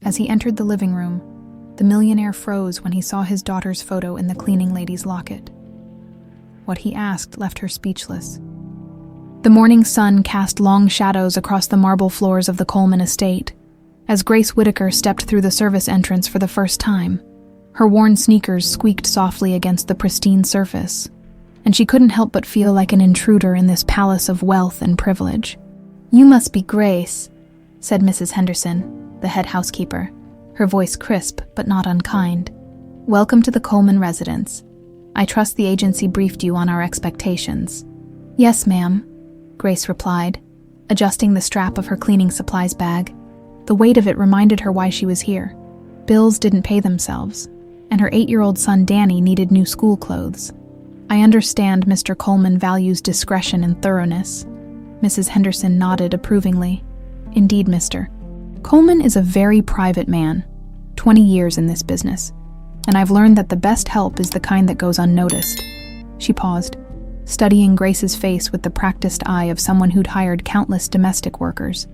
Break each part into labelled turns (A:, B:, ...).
A: As he entered the living room, the millionaire froze when he saw his daughter's photo in the cleaning lady's locket. What he asked left her speechless. The morning sun cast long shadows across the marble floors of the Coleman estate. As Grace Whitaker stepped through the service entrance for the first time, her worn sneakers squeaked softly against the pristine surface, and she couldn't help but feel like an intruder in this palace of wealth and privilege. "You must be Grace," said Mrs. Henderson, the head housekeeper, her voice crisp but not unkind. "Welcome to the Coleman residence. I trust the agency briefed you on our expectations." "Yes, ma'am," Grace replied, adjusting the strap of her cleaning supplies bag. The weight of it reminded her why she was here. Bills didn't pay themselves, and her 8-year-old son Danny needed new school clothes. "I understand Mr. Coleman values discretion and thoroughness." Mrs. Henderson nodded approvingly. "Indeed, Mr. Coleman is a very private man, 20 years in this business, and I've learned that the best help is the kind that goes unnoticed." She paused, studying Grace's face with the practiced eye of someone who'd hired countless domestic workers.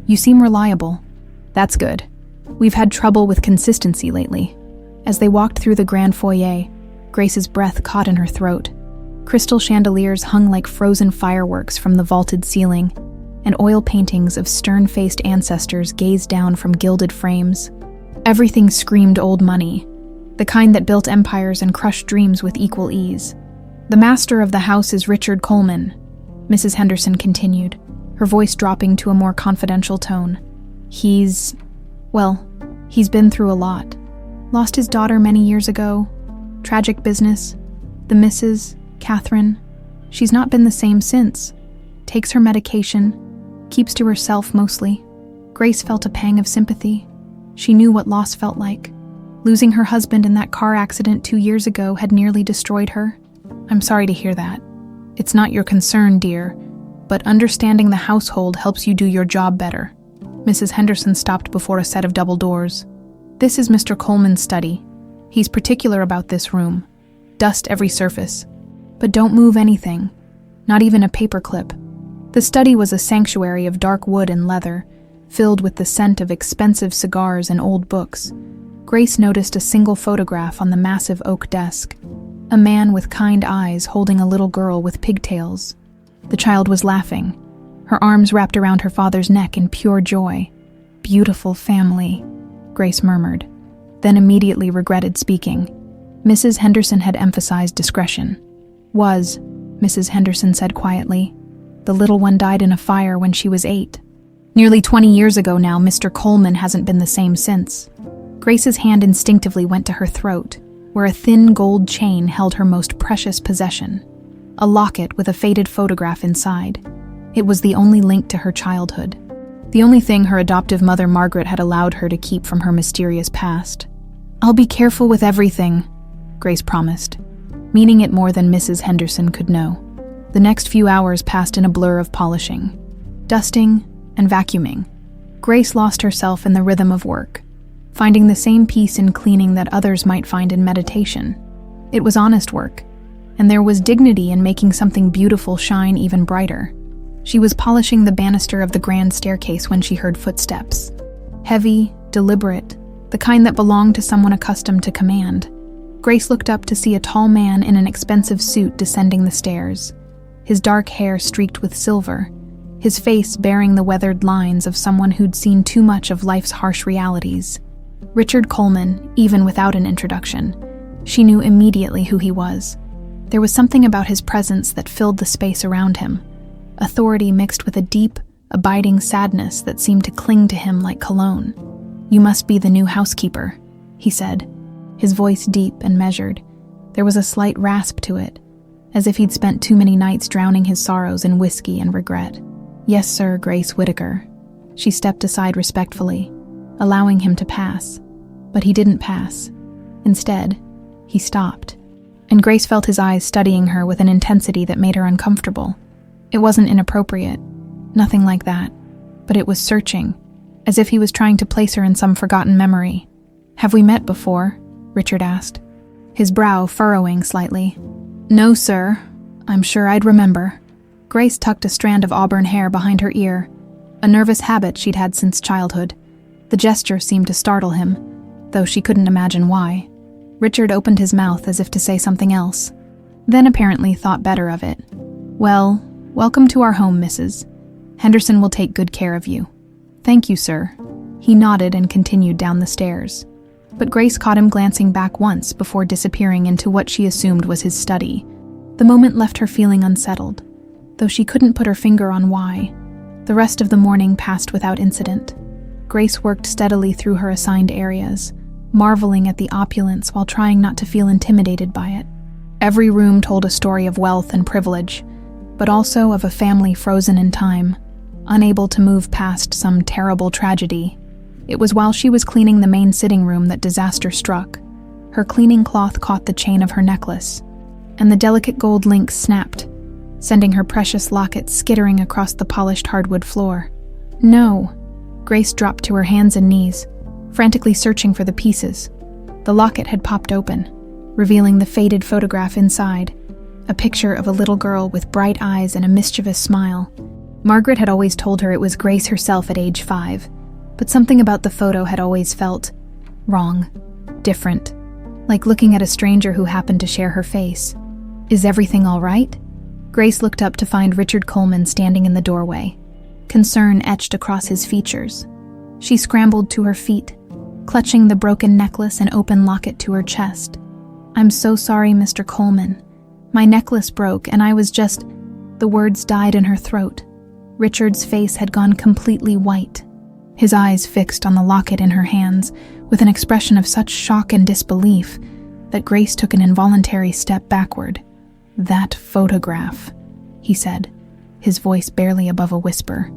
A: "You seem reliable." "That's good. We've had trouble with consistency lately." As they walked through the grand foyer, Grace's breath caught in her throat. Crystal chandeliers hung like frozen fireworks from the vaulted ceiling, and oil paintings of stern-faced ancestors gazed down from gilded frames. Everything screamed old money, the kind that built empires and crushed dreams with equal ease. "The master of the house is Richard Coleman," Mrs. Henderson continued, her voice dropping to a more confidential tone. He's been through a lot. Lost his daughter many years ago. Tragic business. The Mrs. Catherine. She's not been the same since. Takes her medication. Keeps to herself mostly." Grace felt a pang of sympathy. She knew what loss felt like. Losing her husband in that car accident 2 years ago had nearly destroyed her. "I'm sorry to hear that. It's not your concern, dear, but understanding the household helps you do your job better." Mrs. Henderson stopped before a set of double doors. "This is Mr. Coleman's study. He's particular about this room. Dust every surface. But don't move anything, not even a paperclip." The study was a sanctuary of dark wood and leather, filled with the scent of expensive cigars and old books. Grace noticed a single photograph on the massive oak desk. A man with kind eyes holding a little girl with pigtails. The child was laughing, her arms wrapped around her father's neck in pure joy. "Beautiful family," Grace murmured, then immediately regretted speaking. Mrs. Henderson had emphasized discretion. Mrs. Henderson said quietly. "The little one died in a fire when she was 8. Nearly 20 years ago now. Mr. Coleman hasn't been the same since." Grace's hand instinctively went to her throat, where a thin gold chain held her most precious possession, a locket with a faded photograph inside. It was the only link to her childhood, the only thing her adoptive mother Margaret had allowed her to keep from her mysterious past. "I'll be careful with everything," Grace promised, meaning it more than Mrs. Henderson could know. The next few hours passed in a blur of polishing, dusting, and vacuuming. Grace lost herself in the rhythm of work, finding the same peace in cleaning that others might find in meditation. It was honest work, and there was dignity in making something beautiful shine even brighter. She was polishing the banister of the grand staircase when she heard footsteps. Heavy, deliberate, the kind that belonged to someone accustomed to command. Grace looked up to see a tall man in an expensive suit descending the stairs, his dark hair streaked with silver, his face bearing the weathered lines of someone who'd seen too much of life's harsh realities. Richard Coleman, even without an introduction. She knew immediately who he was. There was something about his presence that filled the space around him, authority mixed with a deep, abiding sadness that seemed to cling to him like cologne. "You must be the new housekeeper," he said, his voice deep and measured. There was a slight rasp to it, as if he'd spent too many nights drowning his sorrows in whiskey and regret. "Yes, sir, Grace Whitaker." She stepped aside respectfully, allowing him to pass. But he didn't pass. Instead, he stopped, and Grace felt his eyes studying her with an intensity that made her uncomfortable. It wasn't inappropriate, nothing like that, but it was searching, as if he was trying to place her in some forgotten memory. "Have we met before?" Richard asked, his brow furrowing slightly. "No, sir. I'm sure I'd remember." Grace tucked a strand of auburn hair behind her ear, a nervous habit she'd had since childhood. The gesture seemed to startle him, though she couldn't imagine why. Richard opened his mouth as if to say something else, then apparently thought better of it. "Well, welcome to our home, Mrs. Henderson will take good care of you." "Thank you, sir." He nodded and continued down the stairs. But Grace caught him glancing back once before disappearing into what she assumed was his study. The moment left her feeling unsettled, though she couldn't put her finger on why. The rest of the morning passed without incident. Grace worked steadily through her assigned areas, marveling at the opulence while trying not to feel intimidated by it. Every room told a story of wealth and privilege, but also of a family frozen in time, unable to move past some terrible tragedy. It was while she was cleaning the main sitting room that disaster struck. Her cleaning cloth caught the chain of her necklace, and the delicate gold link snapped, sending her precious locket skittering across the polished hardwood floor. "No!" Grace dropped to her hands and knees, frantically searching for the pieces. The locket had popped open, revealing the faded photograph inside, a picture of a little girl with bright eyes and a mischievous smile. Margaret had always told her it was Grace herself at age 5, but something about the photo had always felt wrong, different, like looking at a stranger who happened to share her face. "Is everything all right?" Grace looked up to find Richard Coleman standing in the doorway, concern etched across his features. She scrambled to her feet, clutching the broken necklace and open locket to her chest. "I'm so sorry, Mr. Coleman. My necklace broke and I was just—" The words died in her throat. Richard's face had gone completely white, his eyes fixed on the locket in her hands with an expression of such shock and disbelief that Grace took an involuntary step backward. "That photograph," he said, his voice barely above a whisper.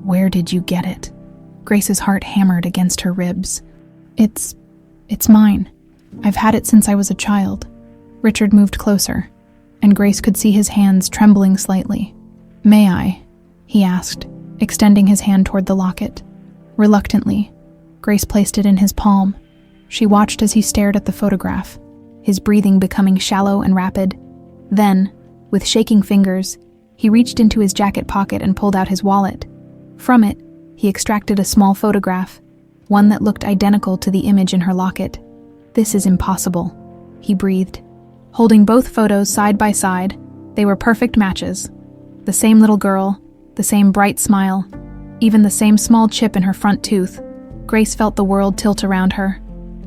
A: "Where did you get it?" Grace's heart hammered against her ribs. It's mine. I've had it since I was a child." Richard moved closer, and Grace could see his hands trembling slightly. "May I?" he asked, extending his hand toward the locket. Reluctantly, Grace placed it in his palm. She watched as he stared at the photograph, his breathing becoming shallow and rapid. Then, with shaking fingers, he reached into his jacket pocket and pulled out his wallet. From it, he extracted a small photograph, one that looked identical to the image in her locket. "This is impossible," he breathed. Holding both photos side by side, they were perfect matches. The same little girl, the same bright smile, even the same small chip in her front tooth. Grace felt the world tilt around her.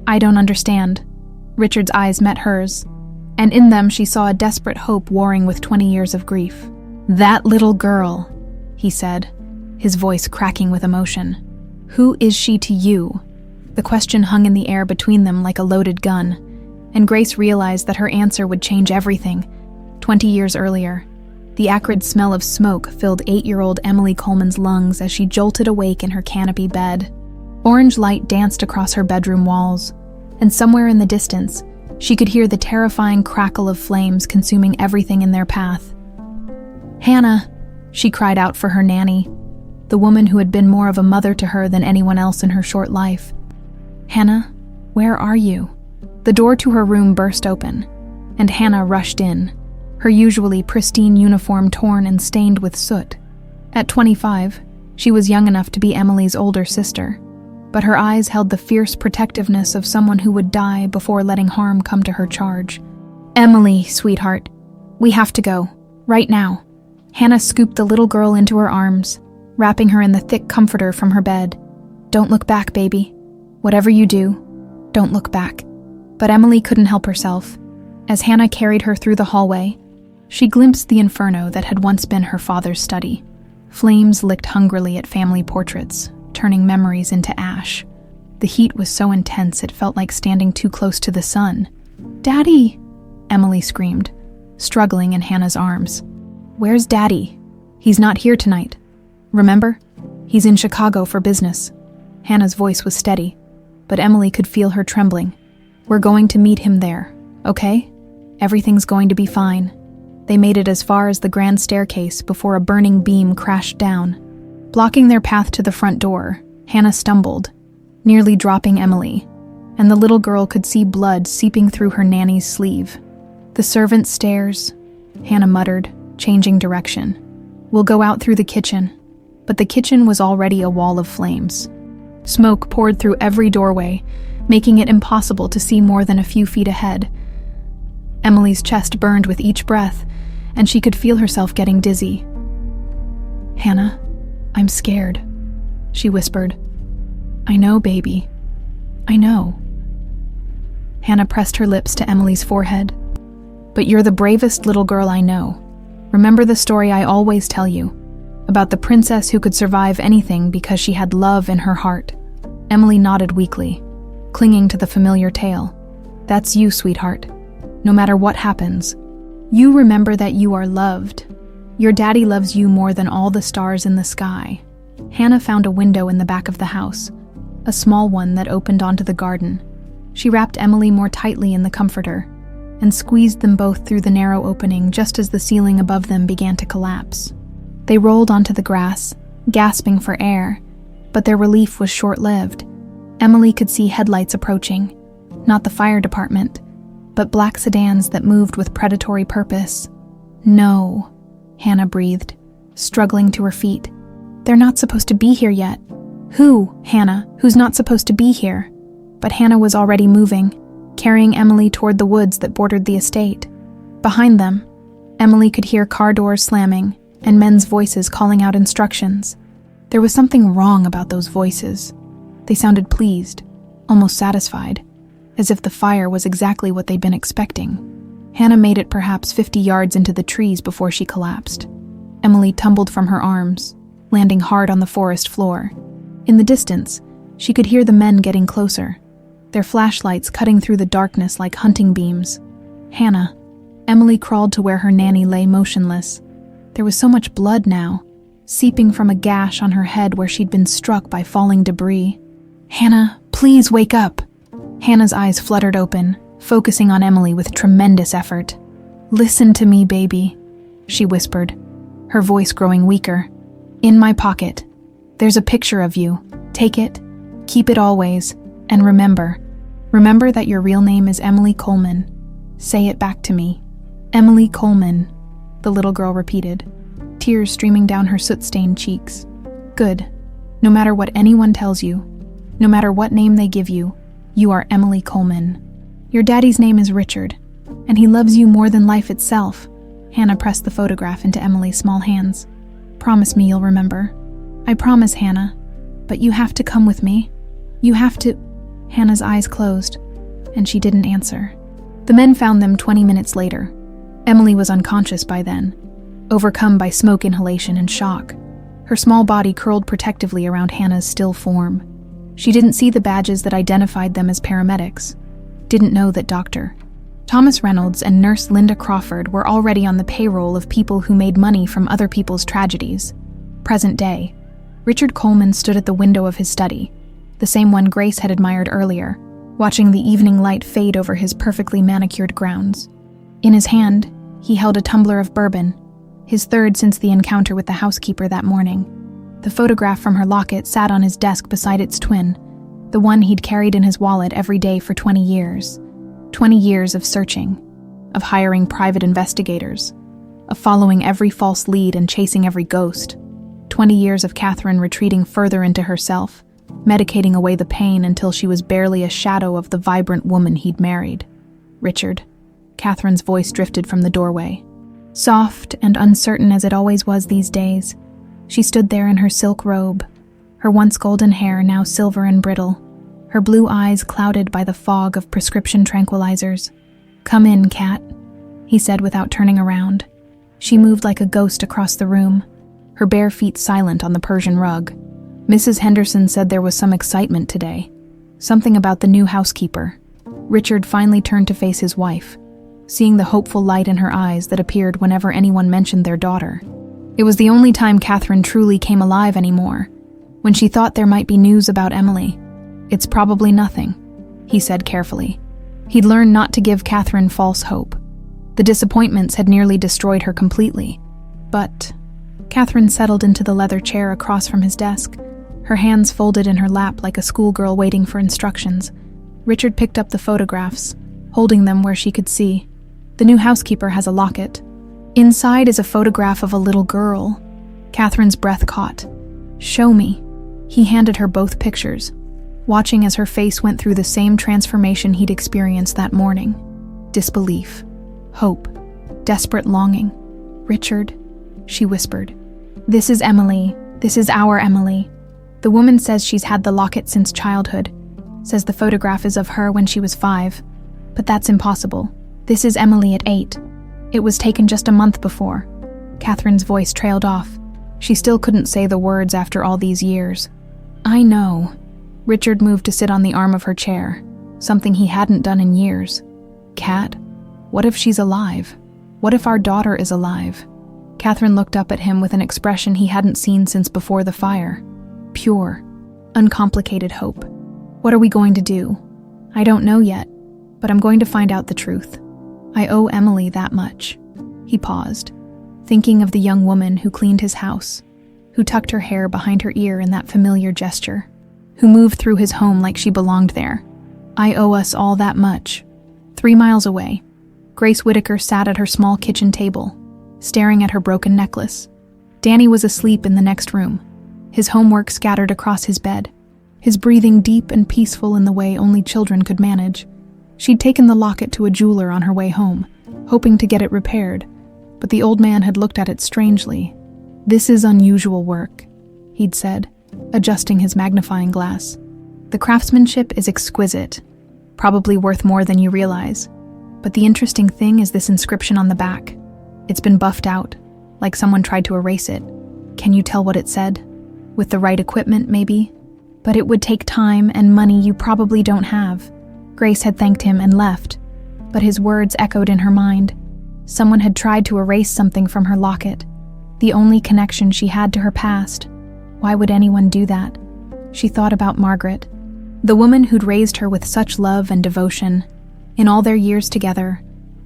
A: "I don't understand." Richard's eyes met hers, and in them she saw a desperate hope warring with 20 years of grief. "That little girl," he said, his voice cracking with emotion. "Who is she to you?" The question hung in the air between them like a loaded gun, and Grace realized that her answer would change everything. 20 years earlier, the acrid smell of smoke filled 8-year-old Emily Coleman's lungs as she jolted awake in her canopy bed. Orange light danced across her bedroom walls, and somewhere in the distance, she could hear the terrifying crackle of flames consuming everything in their path. "Hannah!" she cried out for her nanny, the woman who had been more of a mother to her than anyone else in her short life. "Hannah, where are you?" The door to her room burst open, and Hannah rushed in, her usually pristine uniform torn and stained with soot. At 25, she was young enough to be Emily's older sister, but her eyes held the fierce protectiveness of someone who would die before letting harm come to her charge. "Emily, sweetheart, we have to go, right now." Hannah scooped the little girl into her arms, wrapping her in the thick comforter from her bed. "Don't look back, baby. Whatever you do, don't look back." But Emily couldn't help herself. As Hannah carried her through the hallway, she glimpsed the inferno that had once been her father's study. Flames licked hungrily at family portraits, turning memories into ash. The heat was so intense it felt like standing too close to the sun. "Daddy!" Emily screamed, struggling in Hannah's arms. "Where's Daddy? He's not here tonight. Remember? He's in Chicago for business." Hannah's voice was steady, but Emily could feel her trembling. "We're going to meet him there, okay? Everything's going to be fine." They made it as far as the grand staircase before a burning beam crashed down. Blocking their path to the front door, Hannah stumbled, nearly dropping Emily, and the little girl could see blood seeping through her nanny's sleeve. "The servants' stairs," Hannah muttered, changing direction. "We'll go out through the kitchen." But the kitchen was already a wall of flames. Smoke poured through every doorway, making it impossible to see more than a few feet ahead. Emily's chest burned with each breath, and she could feel herself getting dizzy. "Hannah, I'm scared," she whispered. "I know, baby. I know." Hannah pressed her lips to Emily's forehead. "But you're the bravest little girl I know. Remember the story I always tell you, about the princess who could survive anything because she had love in her heart." Emily nodded weakly, clinging to the familiar tale. "That's you, sweetheart. No matter what happens, you remember that you are loved. Your daddy loves you more than all the stars in the sky." Hannah found a window in the back of the house, a small one that opened onto the garden. She wrapped Emily more tightly in the comforter and squeezed them both through the narrow opening just as the ceiling above them began to collapse. They rolled onto the grass, gasping for air, but their relief was short-lived. Emily could see headlights approaching, not the fire department, but black sedans that moved with predatory purpose. "No," Hannah breathed, struggling to her feet. "They're not supposed to be here yet." "Who, Hannah? Who's not supposed to be here?" But Hannah was already moving, carrying Emily toward the woods that bordered the estate. Behind them, Emily could hear car doors slamming and men's voices calling out instructions. There was something wrong about those voices. They sounded pleased, almost satisfied, as if the fire was exactly what they'd been expecting. Hannah made it perhaps 50 yards into the trees before she collapsed. Emily tumbled from her arms, landing hard on the forest floor. In the distance, she could hear the men getting closer, their flashlights cutting through the darkness like hunting beams. "Hannah." Emily crawled to where her nanny lay motionless. There was so much blood now, seeping from a gash on her head where she'd been struck by falling debris. "Hannah, please wake up." Hannah's eyes fluttered open, focusing on Emily with tremendous effort. "Listen to me, baby," she whispered, her voice growing weaker. "In my pocket. There's a picture of you. Take it, keep it always, and remember that your real name is Emily Coleman. Say it back to me." "Emily Coleman," the little girl repeated, tears streaming down her soot-stained cheeks. "Good. No matter what anyone tells you, no matter what name they give you, you are Emily Coleman. Your daddy's name is Richard, and he loves you more than life itself." Hannah pressed the photograph into Emily's small hands. "Promise me you'll remember." "I promise, Hannah, but you have to come with me. You have to—" Hannah's eyes closed, and she didn't answer. The men found them 20 minutes later. Emily was unconscious by then, overcome by smoke inhalation and shock. Her small body curled protectively around Hannah's still form. She didn't see the badges that identified them as paramedics, didn't know that Dr. Thomas Reynolds and Nurse Linda Crawford were already on the payroll of people who made money from other people's tragedies. Present day, Richard Coleman stood at the window of his study, the same one Grace had admired earlier, watching the evening light fade over his perfectly manicured grounds. In his hand, he held a tumbler of bourbon, his third since the encounter with the housekeeper that morning. The photograph from her locket sat on his desk beside its twin, the one he'd carried in his wallet every day for 20 years. 20 years of searching, of hiring private investigators, of following every false lead and chasing every ghost. 20 years of Catherine retreating further into herself, medicating away the pain until she was barely a shadow of the vibrant woman he'd married. "Richard." Catherine's voice drifted from the doorway. Soft and uncertain as it always was these days, she stood there in her silk robe, her once golden hair now silver and brittle, her blue eyes clouded by the fog of prescription tranquilizers. "Come in, Cat," he said without turning around. She moved like a ghost across the room, her bare feet silent on the Persian rug. Mrs. Henderson said there was some excitement today, something about the new housekeeper. Richard finally turned to face his wife, seeing the hopeful light in her eyes that appeared whenever anyone mentioned their daughter. It was the only time Catherine truly came alive anymore, when she thought there might be news about Emily. "It's probably nothing," he said carefully. He'd learned not to give Catherine false hope. The disappointments had nearly destroyed her completely. But Catherine settled into the leather chair across from his desk, her hands folded in her lap like a schoolgirl waiting for instructions. Richard picked up the photographs, holding them where she could see. "The new housekeeper has a locket. Inside is a photograph of a little girl." Catherine's breath caught. "Show me." He handed her both pictures, watching as her face went through the same transformation he'd experienced that morning. Disbelief, hope, desperate longing. "Richard," she whispered. "This is Emily. This is our Emily. The woman says she's had the locket since childhood. Says the photograph is of her when she was 5. But that's impossible. This is Emily at 8. It was taken just a month before." Catherine's voice trailed off. She still couldn't say the words after all these years. "I know." Richard moved to sit on the arm of her chair, something he hadn't done in years. "Kat, what if she's alive? What if our daughter is alive?" Catherine looked up at him with an expression he hadn't seen since before the fire. Pure, uncomplicated hope. "What are we going to do?" "I don't know yet, but I'm going to find out the truth. I owe Emily that much." He paused, thinking of the young woman who cleaned his house, who tucked her hair behind her ear in that familiar gesture, who moved through his home like she belonged there. I owe us all that much. 3 miles away, Grace Whitaker sat at her small kitchen table, staring at her broken necklace. Danny was asleep in the next room, his homework scattered across his bed, his breathing deep and peaceful in the way only children could manage. She'd taken the locket to a jeweler on her way home, hoping to get it repaired, but the old man had looked at it strangely. "This is unusual work," he'd said, adjusting his magnifying glass. "The craftsmanship is exquisite, probably worth more than you realize. But the interesting thing is this inscription on the back. It's been buffed out, like someone tried to erase it. Can you tell what it said? With the right equipment, maybe? But it would take time and money you probably don't have." Grace had thanked him and left, but his words echoed in her mind. Someone had tried to erase something from her locket, the only connection she had to her past. Why would anyone do that? She thought about Margaret, the woman who'd raised her with such love and devotion. In all their years together,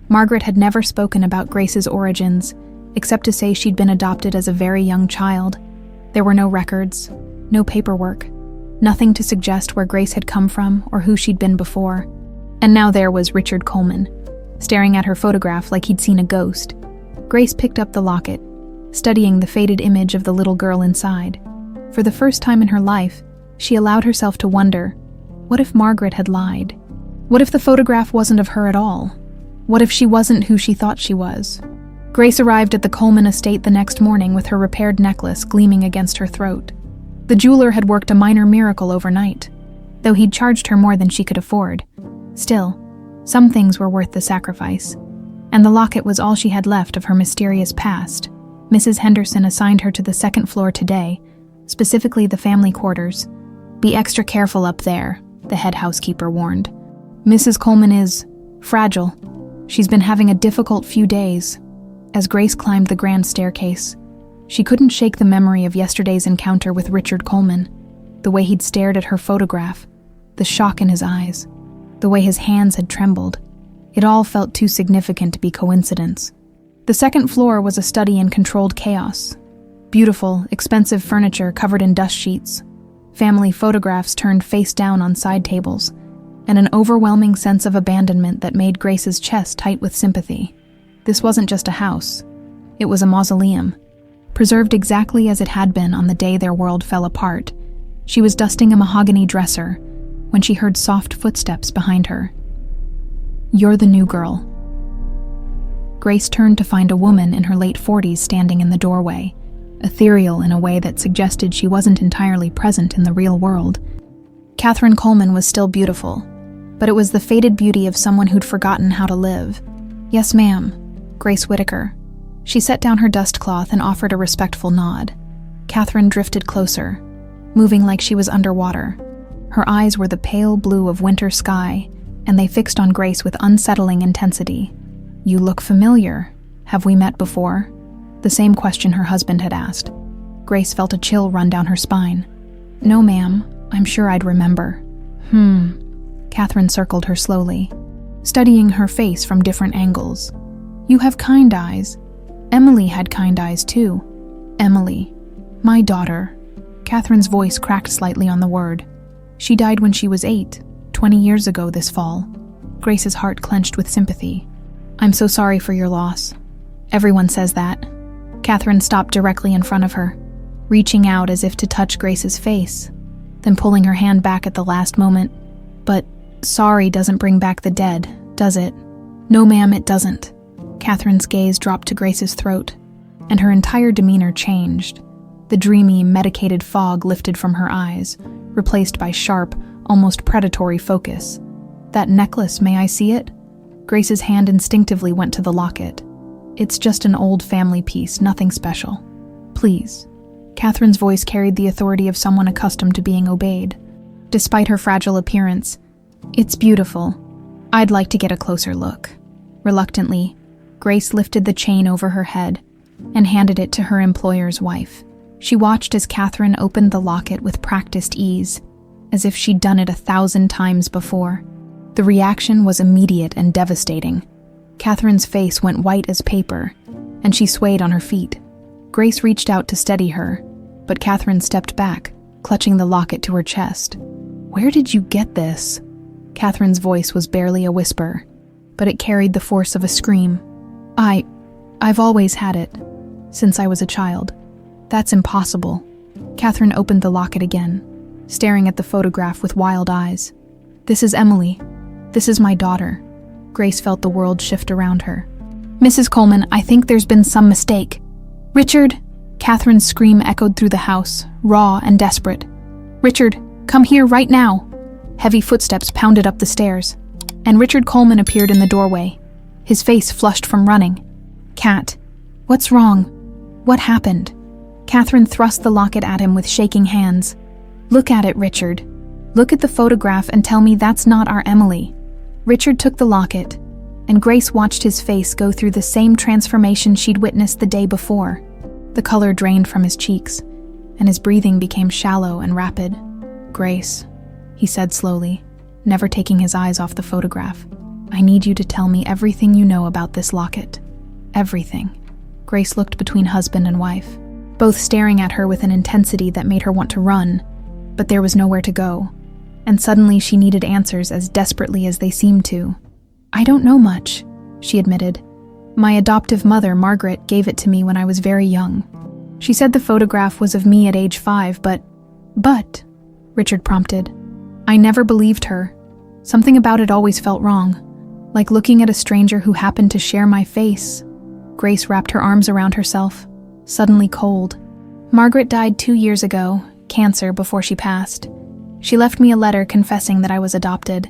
A: Margaret had never spoken about Grace's origins, except to say she'd been adopted as a very young child. There were no records, no paperwork, nothing to suggest where Grace had come from or who she'd been before. And now there was Richard Coleman, staring at her photograph like he'd seen a ghost. Grace picked up the locket, studying the faded image of the little girl inside. For the first time in her life, she allowed herself to wonder, what if Margaret had lied? What if the photograph wasn't of her at all? What if she wasn't who she thought she was? Grace arrived at the Coleman estate the next morning with her repaired necklace gleaming against her throat. The jeweler had worked a minor miracle overnight, though he'd charged her more than she could afford. Still, some things were worth the sacrifice, and the locket was all she had left of her mysterious past. Mrs. Henderson assigned her to the 2nd floor today, specifically the family quarters. "Be extra careful up there," the head housekeeper warned. "Mrs. Coleman is fragile. She's been having a difficult few days." As Grace climbed the grand staircase, she couldn't shake the memory of yesterday's encounter with Richard Coleman, the way he'd stared at her photograph, the shock in his eyes, the way his hands had trembled. It all felt too significant to be coincidence. The 2nd floor was a study in controlled chaos. Beautiful, expensive furniture covered in dust sheets, family photographs turned face down on side tables, and an overwhelming sense of abandonment that made Grace's chest tight with sympathy. This wasn't just a house. It was a mausoleum, preserved exactly as it had been on the day their world fell apart. She was dusting a mahogany dresser when she heard soft footsteps behind her. "You're the new girl." Grace turned to find a woman in her late 40s standing in the doorway, ethereal in a way that suggested she wasn't entirely present in the real world. Catherine Coleman was still beautiful, but it was the faded beauty of someone who'd forgotten how to live. "Yes, ma'am." Grace Whitaker. She set down her dust cloth and offered a respectful nod. Catherine drifted closer, moving like she was underwater. Her eyes were the pale blue of winter sky, and they fixed on Grace with unsettling intensity. "You look familiar. Have we met before?" The same question her husband had asked. Grace felt a chill run down her spine. "No, ma'am. I'm sure I'd remember." Catherine circled her slowly, studying her face from different angles. "You have kind eyes. Emily had kind eyes too." "Emily. My daughter." Catherine's voice cracked slightly on the word. "She died when she was 8, 20 years ago this fall." Grace's heart clenched with sympathy. "I'm so sorry for your loss. Everyone says that." Catherine stopped directly in front of her, reaching out as if to touch Grace's face. then pulling her hand back at the last moment. "But sorry doesn't bring back the dead, does it?" "No, ma'am, it doesn't." Catherine's gaze dropped to Grace's throat, and her entire demeanor changed. The dreamy, medicated fog lifted from her eyes, replaced by sharp, almost predatory focus. "That necklace, may I see it?" Grace's hand instinctively went to the locket. "It's just an old family piece, nothing special. Please." Catherine's voice carried the authority of someone accustomed to being obeyed. Despite her fragile appearance, "It's beautiful. I'd like to get a closer look." Reluctantly, Grace lifted the chain over her head and handed it to her employer's wife. She watched as Catherine opened the locket with practiced ease, as if she'd done it 1,000 times before. The reaction was immediate and devastating. Catherine's face went white as paper, and she swayed on her feet. Grace reached out to steady her, but Catherine stepped back, clutching the locket to her chest. "Where did you get this?" Catherine's voice was barely a whisper, but it carried the force of a scream. I've always had it, since I was a child." "That's impossible." Catherine opened the locket again, staring at the photograph with wild eyes. "This is Emily. This is my daughter." Grace felt the world shift around her. "Mrs. Coleman, I think there's been some mistake." "Richard!" Catherine's scream echoed through the house, raw and desperate. "Richard, come here right now!" Heavy footsteps pounded up the stairs, and Richard Coleman appeared in the doorway, his face flushed from running. "Cat, what's wrong? What happened?" Catherine thrust the locket at him with shaking hands. "Look at it, Richard. Look at the photograph and tell me that's not our Emily." Richard took the locket, and Grace watched his face go through the same transformation she'd witnessed the day before. The color drained from his cheeks, and his breathing became shallow and rapid. "Grace," he said slowly, never taking his eyes off the photograph, "I need you to tell me everything you know about this locket. Everything." Grace looked between husband and wife, both staring at her with an intensity that made her want to run, but there was nowhere to go, and suddenly she needed answers as desperately as they seemed to. "I don't know much," she admitted. "My adoptive mother, Margaret, gave it to me when I was very young. She said the photograph was of me at age 5, but, Richard prompted. "I never believed her. Something about it always felt wrong, like looking at a stranger who happened to share my face." Grace wrapped her arms around herself, suddenly cold. "Margaret died 2 years ago, cancer, before she passed. She left me a letter confessing that I was adopted,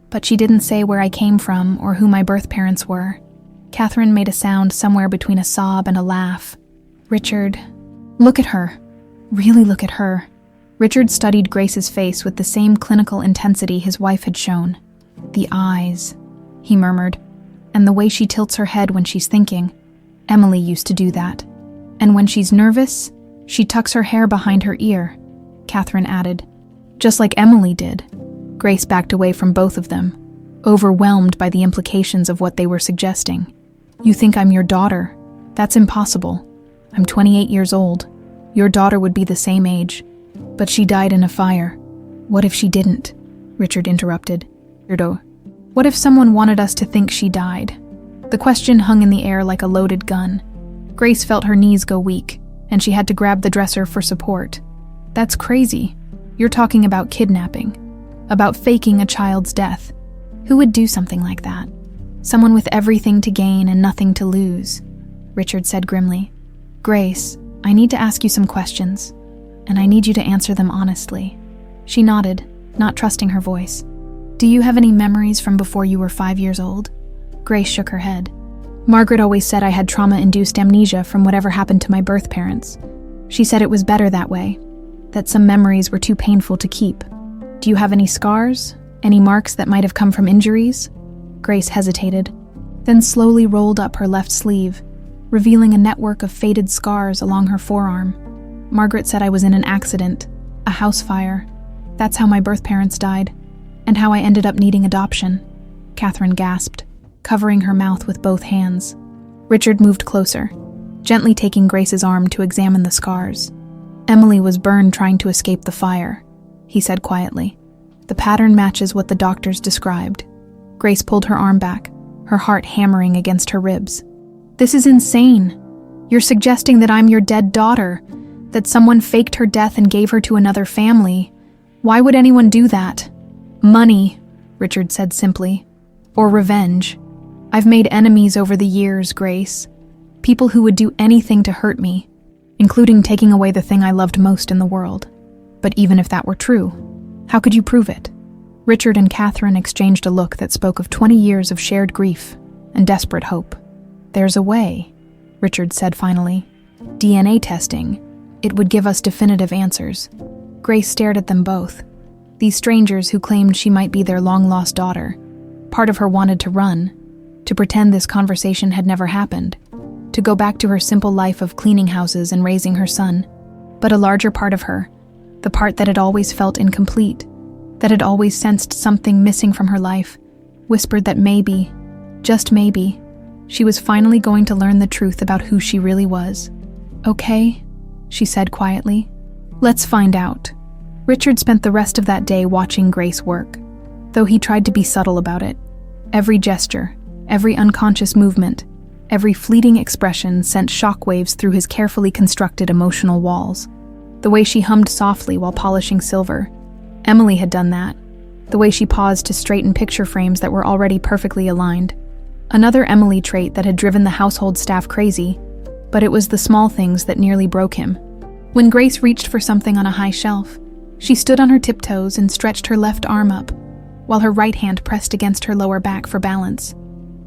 A: but she didn't say where I came from or who my birth parents were." Catherine made a sound somewhere between a sob and a laugh. "Richard, look at her. Really look at her." Richard studied Grace's face with the same clinical intensity his wife had shown. "The eyes," he murmured, "and the way she tilts her head when she's thinking. Emily used to do that. And when she's nervous, she tucks her hair behind her ear," Catherine added. "Just like Emily did." Grace backed away from both of them, overwhelmed by the implications of what they were suggesting. "You think I'm your daughter? That's impossible. I'm 28 years old. Your daughter would be the same age. But she died in a fire." "What if she didn't?" Richard interrupted. "What if someone wanted us to think she died?" The question hung in the air like a loaded gun. Grace felt her knees go weak, and she had to grab the dresser for support. "That's crazy. You're talking about kidnapping. About faking a child's death. Who would do something like that?" "Someone with everything to gain and nothing to lose," Richard said grimly. "Grace, I need to ask you some questions, and I need you to answer them honestly." She nodded, not trusting her voice. "Do you have any memories from before you were 5 years old?" Grace shook her head. "Margaret always said I had trauma-induced amnesia from whatever happened to my birth parents. She said it was better that way, that some memories were too painful to keep. Do you have any scars? Any marks that might have come from injuries?" Grace hesitated, then slowly rolled up her left sleeve, revealing a network of faded scars along her forearm. "Margaret said I was in an accident, a house fire. That's how my birth parents died, and how I ended up needing adoption." Catherine gasped, covering her mouth with both hands. Richard moved closer, gently taking Grace's arm to examine the scars. "Emily was burned trying to escape the fire," he said quietly. "The pattern matches what the doctors described." Grace pulled her arm back, her heart hammering against her ribs. "This is insane. You're suggesting that I'm your dead daughter, that someone faked her death and gave her to another family. Why would anyone do that? Money, Richard said simply. Or revenge. I've made enemies over the years, Grace. People who would do anything to hurt me, including taking away the thing I loved most in the world. But even if that were true, how could you prove it? Richard and Catherine exchanged a look that spoke of 20 years of shared grief and desperate hope. There's a way, Richard said finally. DNA testing. It would give us definitive answers. Grace stared at them both. These strangers who claimed she might be their long-lost daughter. Part of her wanted to run, to pretend this conversation had never happened, to go back to her simple life of cleaning houses and raising her son. But a larger part of her, the part that had always felt incomplete, that had always sensed something missing from her life, whispered that maybe, just maybe, she was finally going to learn the truth about who she really was. Okay, she said quietly. Let's find out. Richard spent the rest of that day watching Grace work, though he tried to be subtle about it. Every gesture, every unconscious movement, every fleeting expression sent shockwaves through his carefully constructed emotional walls. The way she hummed softly while polishing silver. Emily had done that. The way she paused to straighten picture frames that were already perfectly aligned. Another Emily trait that had driven the household staff crazy, but it was the small things that nearly broke him. When Grace reached for something on a high shelf, she stood on her tiptoes and stretched her left arm up, while her right hand pressed against her lower back for balance.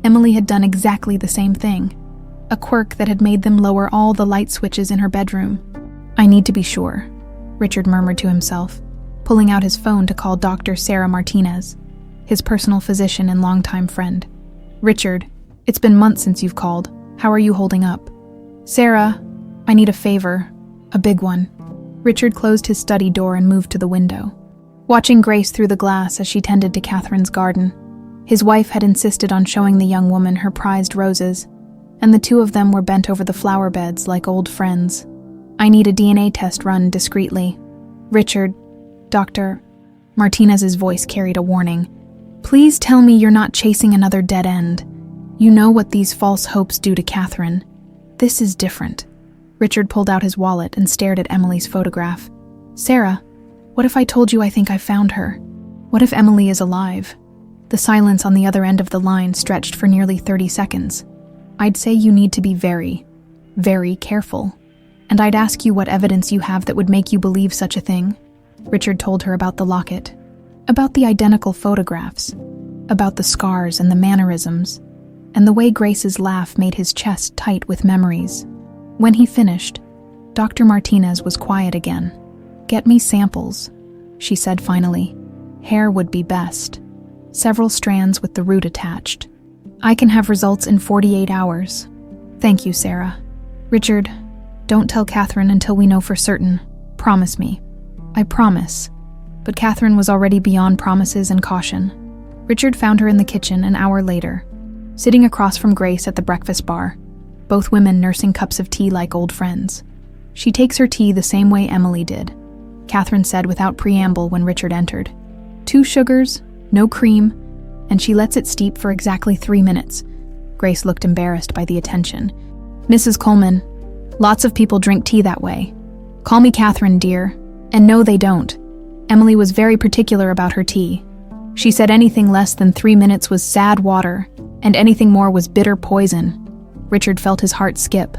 A: Emily had done exactly the same thing, a quirk that had made them lower all the light switches in her bedroom. I need to be sure, Richard murmured to himself, pulling out his phone to call Dr. Sarah Martinez, his personal physician and longtime friend. Richard, it's been months since you've called. How are you holding up? Sarah, I need a favor, a big one. Richard closed his study door and moved to the window, watching Grace through the glass as she tended to Catherine's garden. His wife had insisted on showing the young woman her prized roses, and the two of them were bent over the flower beds like old friends. I need a DNA test run discreetly. Richard, Dr. Martinez's voice carried a warning. Please tell me you're not chasing another dead end. You know what these false hopes do to Catherine. This is different. Richard pulled out his wallet and stared at Emily's photograph. Sarah, what if I told you I think I found her? What if Emily is alive? The silence on the other end of the line stretched for nearly 30 seconds. I'd say you need to be very, very careful. And I'd ask you what evidence you have that would make you believe such a thing. Richard told her about the locket, about the identical photographs, about the scars and the mannerisms, and the way Grace's laugh made his chest tight with memories. When he finished, Dr. Martinez was quiet again. Get me samples, she said finally. Hair would be best. Several strands with the root attached. I can have results in 48 hours. Thank you, Sarah. Richard, don't tell Catherine until we know for certain. Promise me. I promise. But Catherine was already beyond promises and caution. Richard found her in the kitchen an hour later, sitting across from Grace at the breakfast bar, both women nursing cups of tea like old friends. She takes her tea the same way Emily did, Catherine said without preamble when Richard entered. 2 sugars, no cream, and she lets it steep for exactly 3 minutes. Grace looked embarrassed by the attention. Mrs. Coleman, lots of people drink tea that way. Call me Catherine, dear. And no, they don't. Emily was very particular about her tea. She said anything less than 3 minutes was sad water, and anything more was bitter poison. Richard felt his heart skip.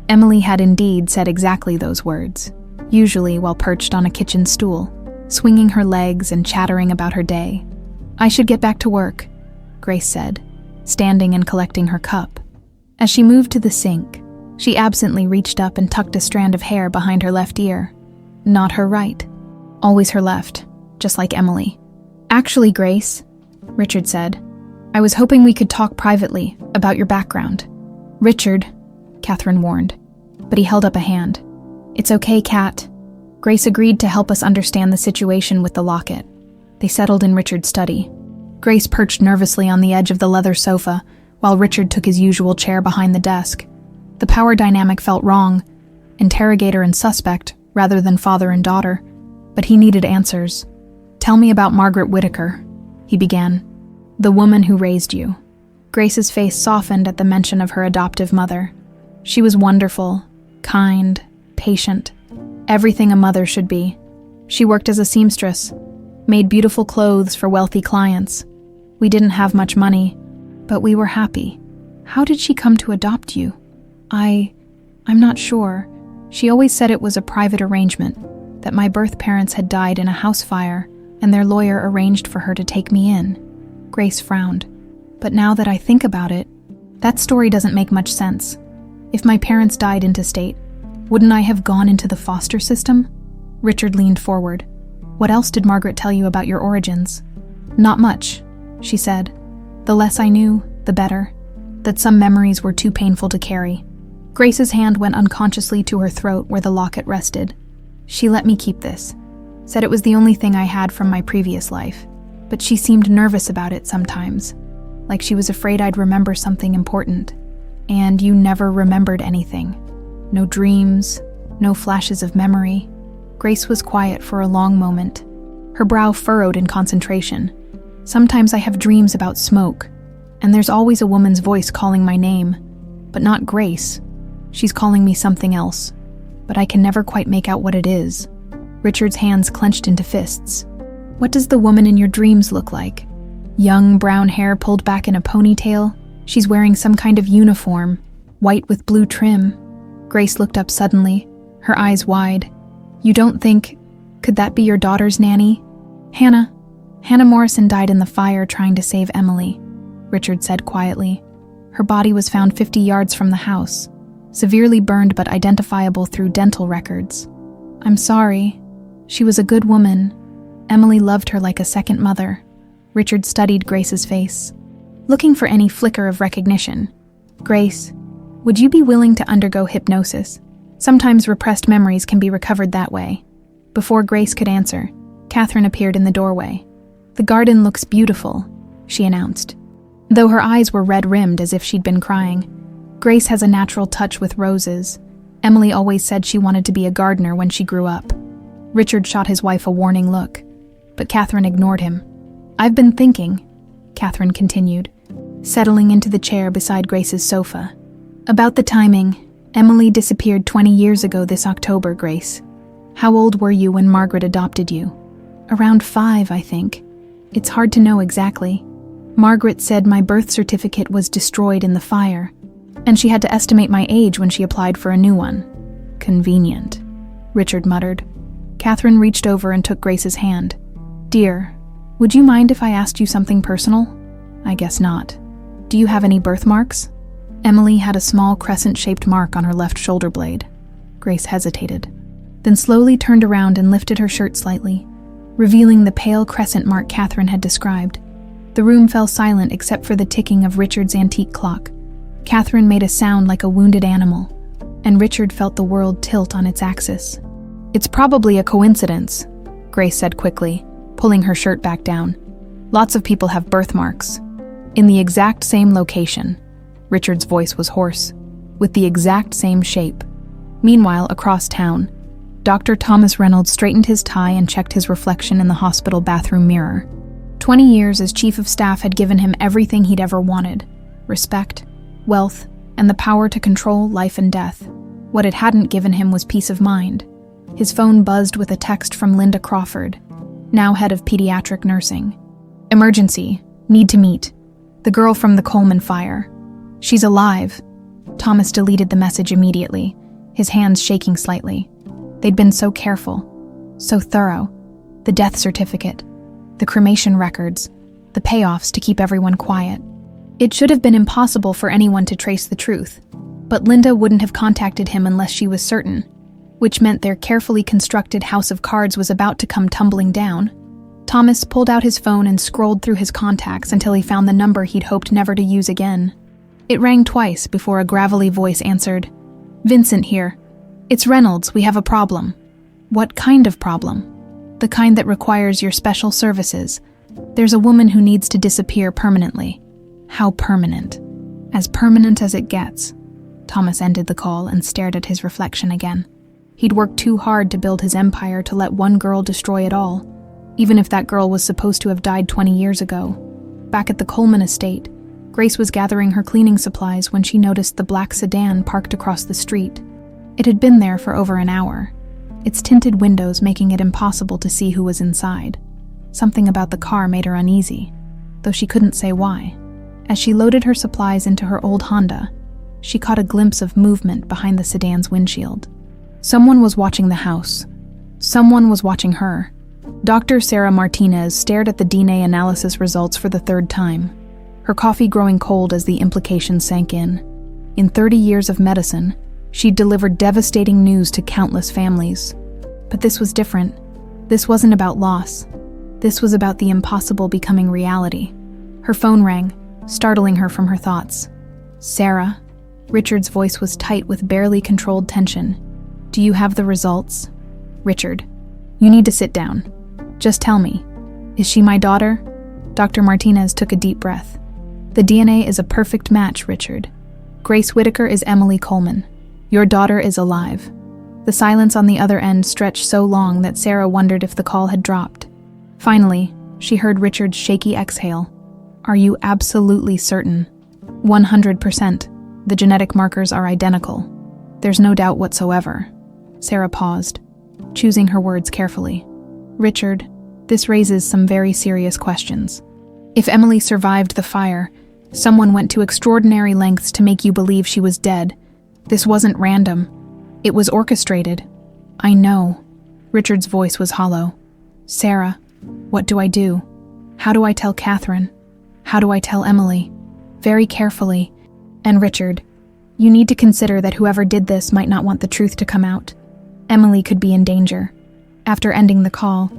A: Emily had indeed said exactly those words, usually while perched on a kitchen stool, swinging her legs and chattering about her day. I should get back to work, Grace said, standing and collecting her cup. As she moved to the sink, she absently reached up and tucked a strand of hair behind her left ear. Not her right. Always her left, just like Emily. Actually, Grace, Richard said, I was hoping we could talk privately about your background. Richard, Catherine warned, but he held up a hand. It's okay, Kat. Grace agreed to help us understand the situation with the locket. They settled in Richard's study. Grace perched nervously on the edge of the leather sofa, while Richard took his usual chair behind the desk. The power dynamic felt wrong, interrogator and suspect, rather than father and daughter, but he needed answers. Tell me about Margaret Whitaker, he began. The woman who raised you. Grace's face softened at the mention of her adoptive mother. She was wonderful, kind, patient, everything a mother should be. She worked as a seamstress, made beautiful clothes for wealthy clients. We didn't have much money, but we were happy. How did she come to adopt you? I'm not sure. She always said it was a private arrangement, that my birth parents had died in a house fire, and their lawyer arranged for her to take me in. Grace frowned. But now that I think about it, that story doesn't make much sense. If my parents died intestate, wouldn't I have gone into the foster system? Richard leaned forward. What else did Margaret tell you about your origins? Not much, she said. The less I knew, the better. That some memories were too painful to carry. Grace's hand went unconsciously to her throat where the locket rested. She let me keep this. Said it was the only thing I had from my previous life. But she seemed nervous about it sometimes. Like she was afraid I'd remember something important. And you never remembered anything. No dreams, no flashes of memory. Grace was quiet for a long moment. Her brow furrowed in concentration. Sometimes I have dreams about smoke, and there's always a woman's voice calling my name, but not Grace. She's calling me something else, but I can never quite make out what it is. Richard's hands clenched into fists. What does the woman in your dreams look like? Young brown hair pulled back in a ponytail. She's wearing some kind of uniform, white with blue trim. Grace looked up suddenly, her eyes wide. You don't think, could that be your daughter's nanny? Hannah Morrison died in the fire trying to save Emily, Richard said quietly. Her body was found 50 yards from the house, severely burned but identifiable through dental records. I'm sorry. She was a good woman. Emily loved her like a second mother. Richard studied Grace's face, looking for any flicker of recognition. Grace, would you be willing to undergo hypnosis? Sometimes repressed memories can be recovered that way. Before Grace could answer, Catherine appeared in the doorway. The garden looks beautiful, she announced. Though her eyes were red-rimmed as if she'd been crying. Grace has a natural touch with roses. Emily always said she wanted to be a gardener when she grew up. Richard shot his wife a warning look, but Catherine ignored him. I've been thinking, Catherine continued, settling into the chair beside Grace's sofa. About the timing. Emily disappeared 20 years ago this October, Grace. How old were you when Margaret adopted you? Around 5, I think. It's hard to know exactly. Margaret said my birth certificate was destroyed in the fire, and she had to estimate my age when she applied for a new one. Convenient, Richard muttered. Catherine reached over and took Grace's hand. Dear, would you mind if I asked you something personal? I guess not. Do you have any birthmarks? Emily had a small crescent-shaped mark on her left shoulder blade. Grace hesitated, then slowly turned around and lifted her shirt slightly, revealing the pale crescent mark Catherine had described. The room fell silent except for the ticking of Richard's antique clock. Catherine made a sound like a wounded animal, and Richard felt the world tilt on its axis. It's probably a coincidence, Grace said quickly, pulling her shirt back down. Lots of people have birthmarks. In the exact same location. Richard's voice was hoarse, with the exact same shape. Meanwhile, across town, Dr. Thomas Reynolds straightened his tie and checked his reflection in the hospital bathroom mirror. 20 years as chief of staff had given him everything he'd ever wanted: respect, wealth, and the power to control life and death. What it hadn't given him was peace of mind. His phone buzzed with a text from Linda Crawford, now head of pediatric nursing. Emergency. Need to meet. The girl from the Coleman fire. She's alive. Thomas deleted the message immediately, his hands shaking slightly. They'd been so careful, so thorough. The death certificate, the cremation records, the payoffs to keep everyone quiet. It should have been impossible for anyone to trace the truth, but Linda wouldn't have contacted him unless she was certain, which meant their carefully constructed house of cards was about to come tumbling down. Thomas pulled out his phone and scrolled through his contacts until he found the number he'd hoped never to use again. It rang twice before a gravelly voice answered. Vincent here. It's Reynolds, we have a problem. What kind of problem? The kind that requires your special services. There's a woman who needs to disappear permanently. How permanent? As permanent as it gets. Thomas ended the call and stared at his reflection again. He'd worked too hard to build his empire to let one girl destroy it all, even if that girl was supposed to have died 20 years ago. Back at the Coleman estate, Grace was gathering her cleaning supplies when she noticed the black sedan parked across the street. It had been there for over an hour. its tinted windows making it impossible to see who was inside. Something about the car made her uneasy, though she couldn't say why. As she loaded her supplies into her old Honda, she caught a glimpse of movement behind the sedan's windshield. Someone was watching the house. Someone was watching her. Dr. Sarah Martinez stared at the DNA analysis results for the third time, her coffee growing cold as the implications sank in. In 30 years of medicine, she'd delivered devastating news to countless families. But this was different. This wasn't about loss. This was about the impossible becoming reality. Her phone rang, startling her from her thoughts. "Sarah." Richard's voice was tight with barely controlled tension. "Do you have the results?" "Richard, you need to sit down. Just tell me, is she my daughter?" Dr. Martinez took a deep breath. "The DNA is a perfect match, Richard. Grace Whitaker is Emily Coleman. Your daughter is alive." The silence on the other end stretched so long that Sarah wondered if the call had dropped. Finally, she heard Richard's shaky exhale. "Are you absolutely certain?" 100%. The genetic markers are identical. There's no doubt whatsoever." Sarah paused, choosing her words carefully. "Richard, this raises some very serious questions. If Emily survived the fire, someone went to extraordinary lengths to make you believe she was dead. This wasn't random. It was orchestrated." "I know." Richard's voice was hollow. "Sarah, what do I do? How do I tell Catherine? How do I tell Emily?" "Very carefully. And Richard, you need to consider that whoever did this might not want the truth to come out. Emily could be in danger." After ending the call,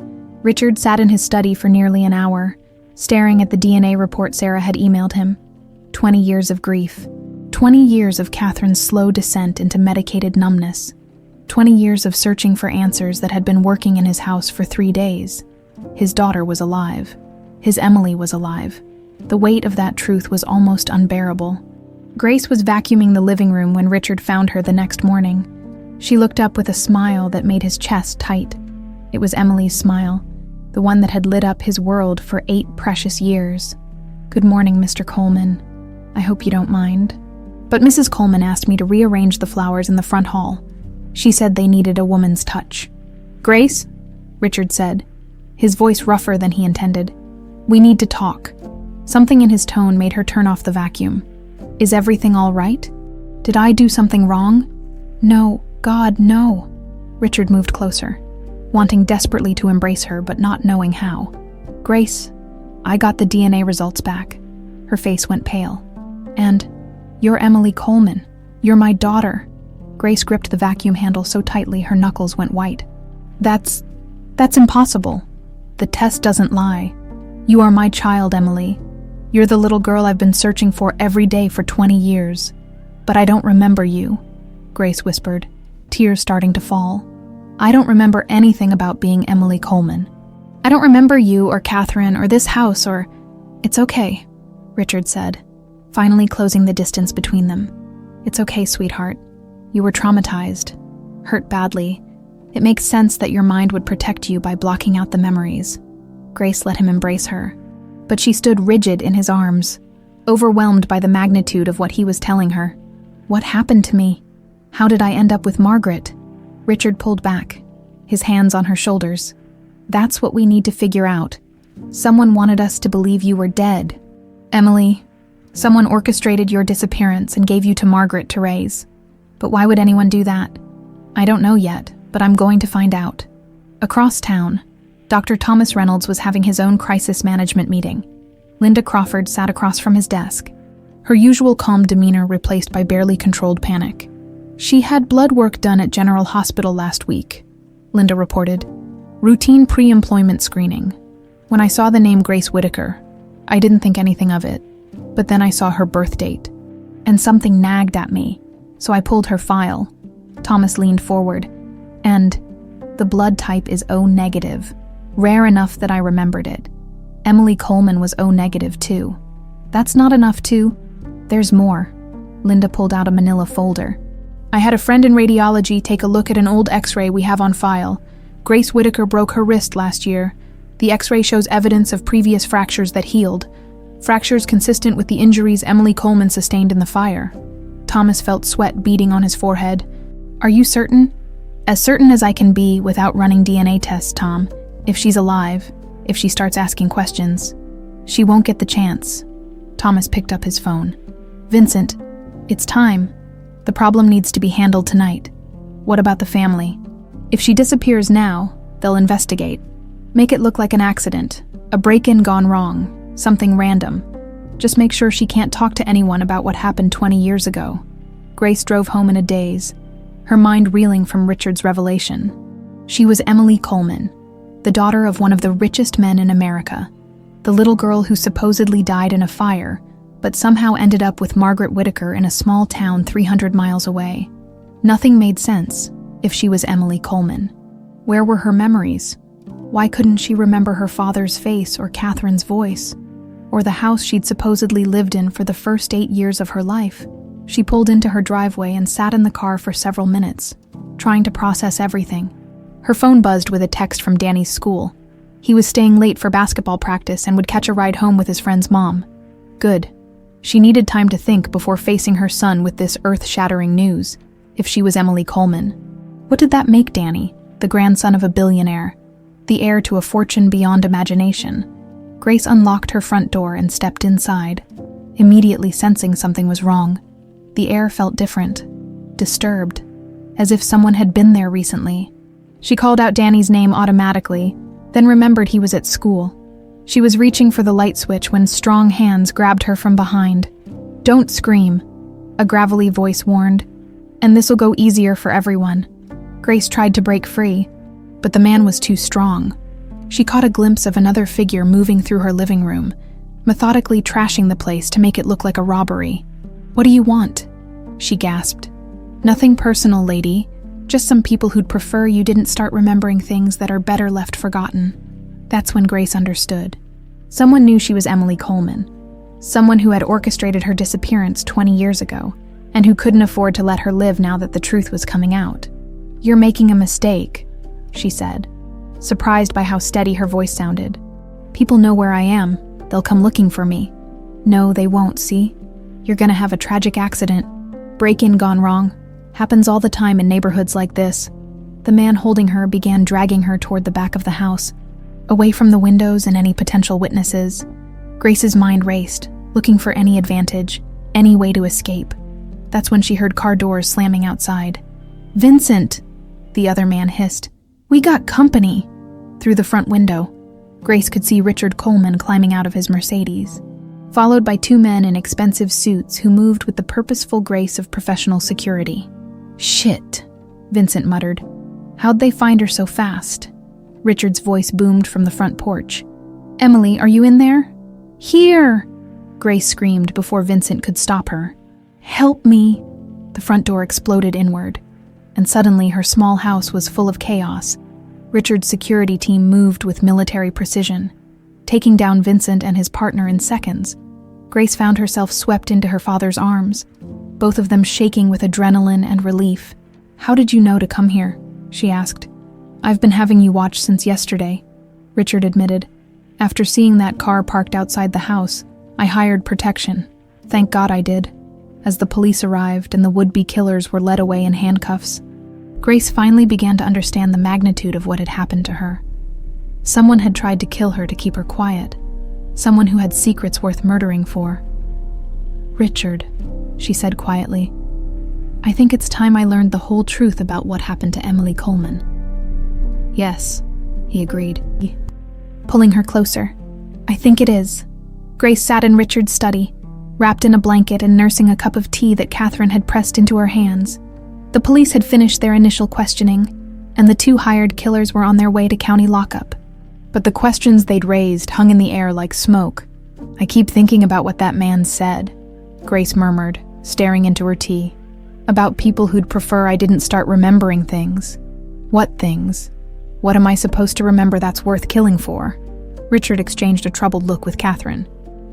A: Richard sat in his study for nearly an hour, staring at the DNA report Sarah had emailed him. 20 years of grief. 20 years of Catherine's slow descent into medicated numbness. 20 years of searching for answers that had been working in his house for 3 days. His daughter was alive. His Emily was alive. The weight of that truth was almost unbearable. Grace was vacuuming the living room when Richard found her the next morning. She looked up with a smile that made his chest tight. It was Emily's smile, the one that had lit up his world for 8 precious years. "Good morning, Mr. Coleman. I hope you don't mind. But Mrs. Coleman asked me to rearrange the flowers in the front hall. She said they needed a woman's touch." "Grace," Richard said, his voice rougher than he intended, "we need to talk." Something in his tone made her turn off the vacuum. "Is everything all right? Did I do something wrong?" "No, God, no." Richard moved closer, wanting desperately to embrace her but not knowing how. "Grace, I got the DNA results back." Her face went pale. "And you're Emily Coleman. You're my daughter." Grace gripped the vacuum handle so tightly her knuckles went white. That's impossible. The test doesn't lie. You are my child, Emily. You're the little girl I've been searching for every day for 20 years. But I don't remember you," Grace whispered, tears starting to fall. "I don't remember anything about being Emily Coleman. I don't remember you or Catherine or this house or—" "It's okay," Richard said, finally closing the distance between them. "It's okay, sweetheart. You were traumatized, hurt badly. It makes sense that your mind would protect you by blocking out the memories." Grace let him embrace her, but she stood rigid in his arms, overwhelmed by the magnitude of what he was telling her. "What happened to me? How did I end up with Margaret?" Richard pulled back, his hands on her shoulders. "That's what we need to figure out. Someone wanted us to believe you were dead. Emily, someone orchestrated your disappearance and gave you to Margaret to raise. But why would anyone do that? I don't know yet, but I'm going to find out." Across town, Dr. Thomas Reynolds was having his own crisis management meeting. Linda Crawford sat across from his desk, her usual calm demeanor replaced by barely controlled panic. "She had blood work done at General Hospital last week," Linda reported. "Routine pre-employment screening. When I saw the name Grace Whitaker, I didn't think anything of it. But then I saw her birth date, and something nagged at me, so I pulled her file." Thomas leaned forward. "And the blood type is O negative. Rare enough that I remembered it. Emily Coleman was O negative too. That's not enough too. There's more." Linda pulled out a manila folder. "I had a friend in radiology take a look at an old x-ray we have on file. Grace Whitaker broke her wrist last year. The x-ray shows evidence of previous fractures that healed. Fractures consistent with the injuries Emily Coleman sustained in the fire." Thomas felt sweat beading on his forehead. "Are you certain? As certain as I can be without running DNA tests, Tom. If she's alive, if she starts asking questions, she won't get the chance. Thomas picked up his phone. Vincent, it's time. The problem needs to be handled tonight. What about the family? If she disappears now, they'll investigate. Make it look like an accident, a break-in gone wrong, something random. Just make sure she can't talk to anyone about what happened 20 years ago. Grace drove home in a daze, her mind reeling from Richard's revelation. She was Emily Coleman, the daughter of one of the richest men in America, the little girl who supposedly died in a fire, but somehow ended up with Margaret Whitaker in a small town 300 miles away. Nothing made sense if she was Emily Coleman. Where were her memories? Why couldn't she remember her father's face or Catherine's voice? Or the house she'd supposedly lived in for the first 8 years of her life? She pulled into her driveway and sat in the car for several minutes, trying to process everything. Her phone buzzed with a text from Danny's school. He was staying late for basketball practice and would catch a ride home with his friend's mom. Good. She needed time to think before facing her son with this earth-shattering news, if she was Emily Coleman. What did that make Danny, the grandson of a billionaire, the heir to a fortune beyond imagination? Grace unlocked her front door and stepped inside, immediately sensing something was wrong. The air felt different, disturbed, as if someone had been there recently. She called out Danny's name automatically, then remembered he was at school. She was reaching for the light switch when strong hands grabbed her from behind. "Don't scream," a gravelly voice warned, "and this'll go easier for everyone." Grace tried to break free, but the man was too strong. She caught a glimpse of another figure moving through her living room, methodically trashing the place to make it look like a robbery. "What do you want?" she gasped. "Nothing personal, lady. Just some people who'd prefer you didn't start remembering things that are better left forgotten." That's when Grace understood. Someone knew she was Emily Coleman. Someone who had orchestrated her disappearance 20 years ago, and who couldn't afford to let her live now that the truth was coming out. "You're making a mistake," she said, surprised by how steady her voice sounded. "People know where I am. They'll come looking for me." "No, they won't, see? You're gonna have a tragic accident. Break-in gone wrong. Happens all the time in neighborhoods like this." The man holding her began dragging her toward the back of the house, away from the windows and any potential witnesses. Grace's mind raced, looking for any advantage, any way to escape. That's when she heard car doors slamming outside. "Vincent!" the other man hissed. "We got company!" Through the front window, Grace could see Richard Coleman climbing out of his Mercedes, followed by 2 men in expensive suits who moved with the purposeful grace of professional security. "Shit," Vincent muttered. "How'd they find her so fast?" Richard's voice boomed from the front porch. "Emily, are you in there?" "Here!" Grace screamed before Vincent could stop her. "Help me!" The front door exploded inward, and suddenly her small house was full of chaos. Richard's security team moved with military precision, taking down Vincent and his partner in seconds. Grace found herself swept into her father's arms, both of them shaking with adrenaline and relief. "How did you know to come here?" she asked. "I've been having you watched since yesterday," Richard admitted. "After seeing that car parked outside the house, I hired protection. Thank God I did," as the police arrived and the would-be killers were led away in handcuffs. Grace finally began to understand the magnitude of what had happened to her. Someone had tried to kill her to keep her quiet. Someone who had secrets worth murdering for. "Richard," she said quietly, "I think it's time I learned the whole truth about what happened to Emily Coleman." "Yes," he agreed, pulling her closer. "I think it is." Grace sat in Richard's study, wrapped in a blanket and nursing a cup of tea that Catherine had pressed into her hands. The police had finished their initial questioning, and the 2 hired killers were on their way to county lockup. But the questions they'd raised hung in the air like smoke. "I keep thinking about what that man said," Grace murmured, staring into her tea. "About people who'd prefer I didn't start remembering things." "What things? What am I supposed to remember that's worth killing for?" Richard exchanged a troubled look with Catherine,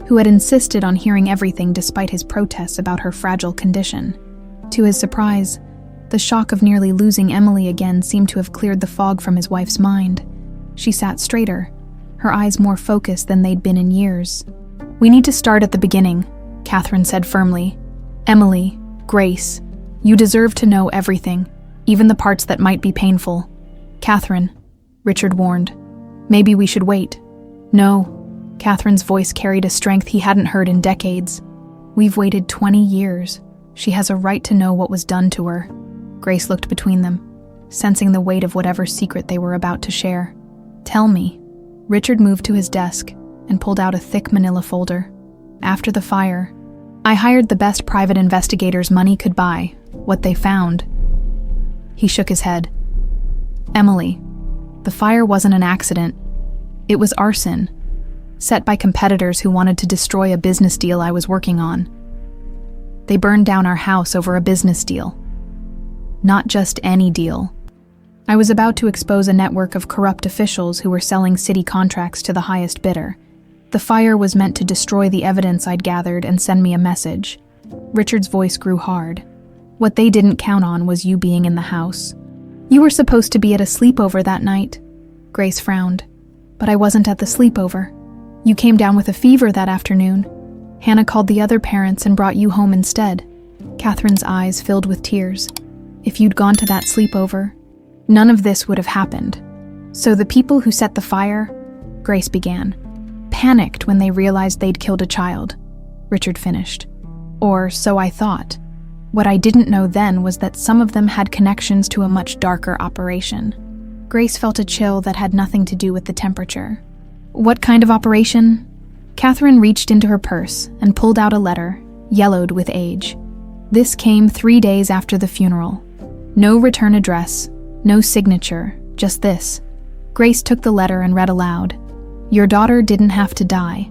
A: who had insisted on hearing everything despite his protests about her fragile condition. To his surprise, the shock of nearly losing Emily again seemed to have cleared the fog from his wife's mind. She sat straighter, her eyes more focused than they'd been in years. "We need to start at the beginning," Catherine said firmly. "Emily, Grace, you deserve to know everything, even the parts that might be painful. Catherine, Richard warned. Maybe we should wait. No. Catherine's voice carried a strength he hadn't heard in decades. We've waited 20 years. She has a right to know what was done to her. Grace looked between them, sensing the weight of whatever secret they were about to share. Tell me. Richard moved to his desk and pulled out a thick manila folder. After the fire, I hired the best private investigators money could buy. What they found. He shook his head. Emily, the fire wasn't an accident. It was arson, set by competitors who wanted to destroy a business deal I was working on. They burned down our house over a business deal. Not just any deal. I was about to expose a network of corrupt officials who were selling city contracts to the highest bidder. The fire was meant to destroy the evidence I'd gathered and send me a message. Richard's voice grew hard. What they didn't count on was you being in the house. You were supposed to be at a sleepover that night. Grace frowned. But I wasn't at the sleepover. You came down with a fever that afternoon. Hannah called the other parents and brought you home instead. Catherine's eyes filled with tears. If you'd gone to that sleepover, none of this would have happened. So the people who set the fire, Grace began, panicked when they realized they'd killed a child. Richard finished. Or so I thought. What I didn't know then was that some of them had connections to a much darker operation. Grace felt a chill that had nothing to do with the temperature. What kind of operation? Catherine reached into her purse and pulled out a letter, yellowed with age. This came 3 days after the funeral. No return address, no signature, just this. Grace took the letter and read aloud. Your daughter didn't have to die.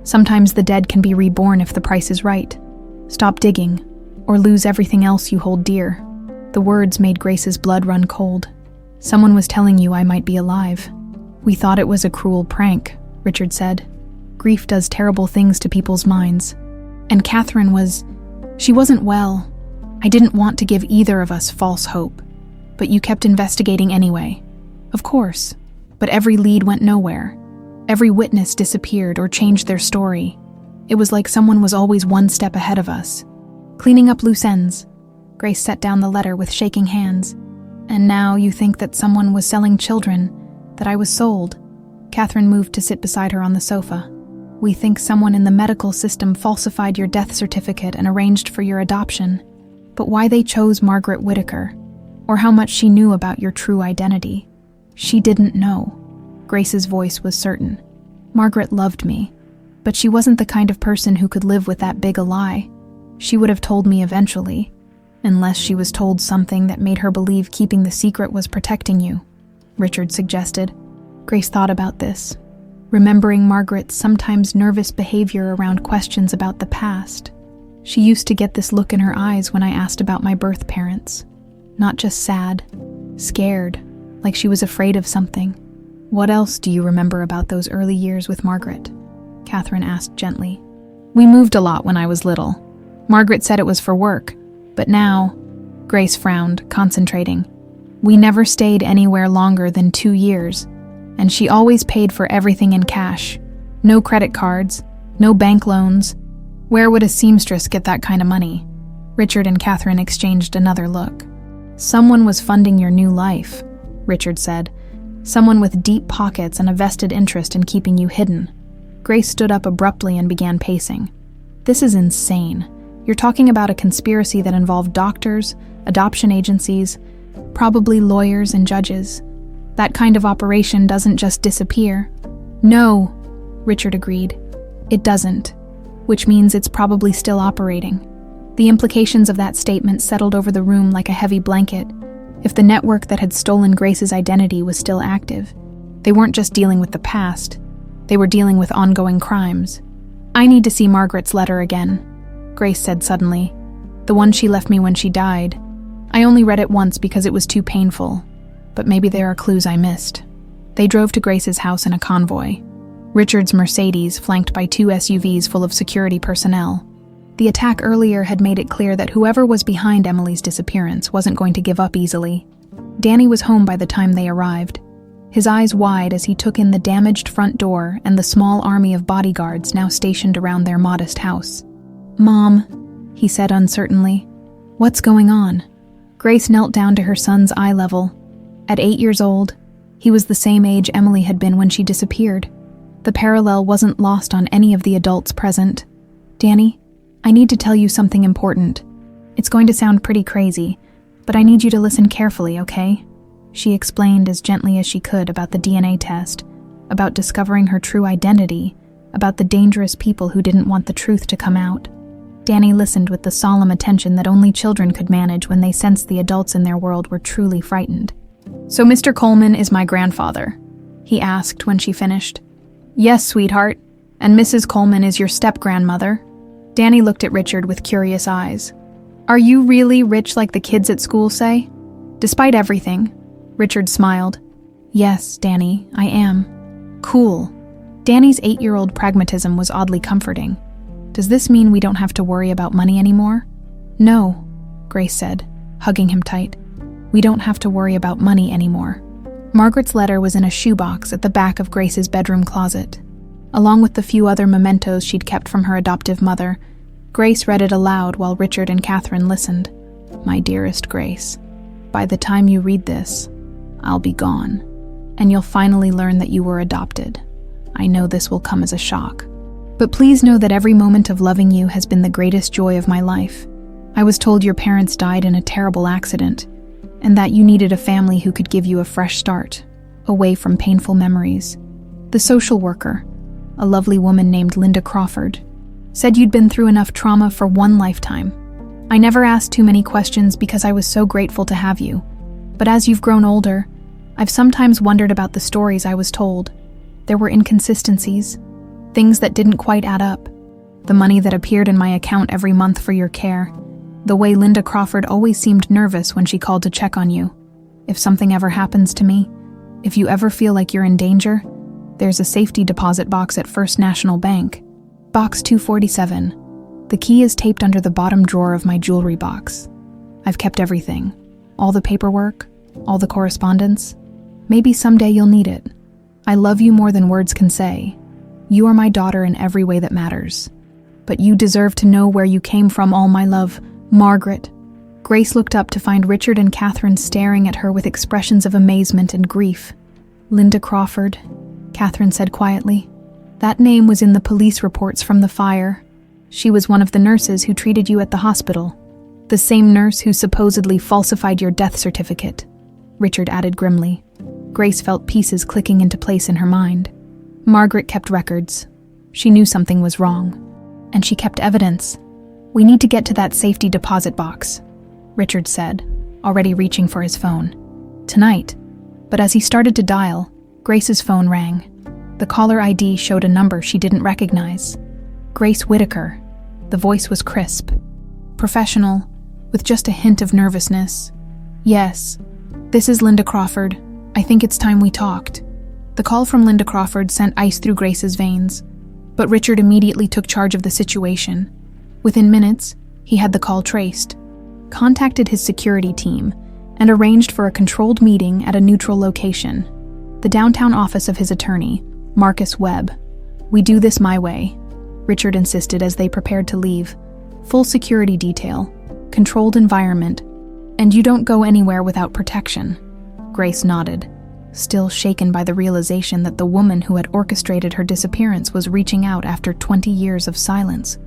A: Sometimes the dead can be reborn if the price is right. Stop digging, or lose everything else you hold dear. The words made Grace's blood run cold. Someone was telling you I might be alive. We thought it was a cruel prank, Richard said. Grief does terrible things to people's minds. And Catherine she wasn't well. I didn't want to give either of us false hope. But you kept investigating anyway. Of course. But every lead went nowhere. Every witness disappeared or changed their story. It was like someone was always one step ahead of us. Cleaning up loose ends. Grace set down the letter with shaking hands. And now you think that someone was selling children, that I was sold. Catherine moved to sit beside her on the sofa. We think someone in the medical system falsified your death certificate and arranged for your adoption. But why they chose Margaret Whitaker, or how much she knew about your true identity, she didn't know. Grace's voice was certain. Margaret loved me, but she wasn't the kind of person who could live with that big a lie. She would have told me eventually, unless she was told something that made her believe keeping the secret was protecting you, Richard suggested. Grace thought about this, remembering Margaret's sometimes nervous behavior around questions about the past. She used to get this look in her eyes when I asked about my birth parents. Not just sad, scared, like she was afraid of something. What else do you remember about those early years with Margaret? Catherine asked gently. We moved a lot when I was little. Margaret said it was for work, but now, Grace frowned, concentrating. We never stayed anywhere longer than 2 years, and she always paid for everything in cash. No credit cards, no bank loans. Where would a seamstress get that kind of money? Richard and Catherine exchanged another look. Someone was funding your new life, Richard said. Someone with deep pockets and a vested interest in keeping you hidden. Grace stood up abruptly and began pacing. This is insane. You're talking about a conspiracy that involved doctors, adoption agencies, probably lawyers and judges. That kind of operation doesn't just disappear. No, Richard agreed. It doesn't, which means it's probably still operating. The implications of that statement settled over the room like a heavy blanket. If the network that had stolen Grace's identity was still active, they weren't just dealing with the past, they were dealing with ongoing crimes. I need to see Margaret's letter again, Grace said suddenly. The one she left me when she died. I only read it once because it was too painful, but maybe there are clues I missed. They drove to Grace's house in a convoy. Richard's Mercedes flanked by 2 SUVs full of security personnel. The attack earlier had made it clear that whoever was behind Emily's disappearance wasn't going to give up easily. Danny was home by the time they arrived, his eyes wide as he took in the damaged front door and the small army of bodyguards now stationed around their modest house. Mom, he said uncertainly. What's going on? Grace knelt down to her son's eye level. At 8 years old, he was the same age Emily had been when she disappeared. The parallel wasn't lost on any of the adults present. "Danny, I need to tell you something important. It's going to sound pretty crazy, but I need you to listen carefully, okay?" She explained as gently as she could about the DNA test, about discovering her true identity, about the dangerous people who didn't want the truth to come out. Danny listened with the solemn attention that only children could manage when they sensed the adults in their world were truly frightened. "So Mr. Coleman is my grandfather?" he asked when she finished. "Yes, sweetheart. And Mrs. Coleman is your step-grandmother?" Danny looked at Richard with curious eyes. "Are you really rich like the kids at school say?" Despite everything, Richard smiled. "Yes, Danny, I am." "Cool." Danny's 8-year-old pragmatism was oddly comforting. "Does this mean we don't have to worry about money anymore?" "No," Grace said, hugging him tight. "We don't have to worry about money anymore." Margaret's letter was in a shoebox at the back of Grace's bedroom closet. Along with the few other mementos she'd kept from her adoptive mother, Grace read it aloud while Richard and Catherine listened. "My dearest Grace, by the time you read this, I'll be gone, and you'll finally learn that you were adopted. I know this will come as a shock. But please know that every moment of loving you has been the greatest joy of my life. I was told your parents died in a terrible accident, and that you needed a family who could give you a fresh start, away from painful memories. The social worker, a lovely woman named Linda Crawford, said you'd been through enough trauma for one lifetime. I never asked too many questions because I was so grateful to have you. But as you've grown older, I've sometimes wondered about the stories I was told. There were inconsistencies, things that didn't quite add up. The money that appeared in my account every month for your care. The way Linda Crawford always seemed nervous when she called to check on you. If something ever happens to me, if you ever feel like you're in danger, there's a safety deposit box at First National Bank. Box 247. The key is taped under the bottom drawer of my jewelry box. I've kept everything. All the paperwork, all the correspondence. Maybe someday you'll need it. I love you more than words can say. You are my daughter in every way that matters. But you deserve to know where you came from, all my love. Margaret." Grace looked up to find Richard and Catherine staring at her with expressions of amazement and grief. "Linda Crawford," Catherine said quietly. "That name was in the police reports from the fire. She was one of the nurses who treated you at the hospital. The same nurse who supposedly falsified your death certificate," Richard added grimly. Grace felt pieces clicking into place in her mind. Margaret kept records. She knew something was wrong. And she kept evidence. "We need to get to that safety deposit box," Richard said, already reaching for his phone. "Tonight." But as he started to dial, Grace's phone rang. The caller ID showed a number she didn't recognize. Grace Whitaker. The voice was crisp, professional, with just a hint of nervousness. "Yes, this is Linda Crawford. I think it's time we talked." The call from Linda Crawford sent ice through Grace's veins, but Richard immediately took charge of the situation. Within minutes, he had the call traced, contacted his security team, and arranged for a controlled meeting at a neutral location, the downtown office of his attorney, Marcus Webb. "We do this my way," Richard insisted as they prepared to leave. "Full security detail, controlled environment, and you don't go anywhere without protection." Grace nodded, still shaken by the realization that the woman who had orchestrated her disappearance was reaching out after 20 years of silence.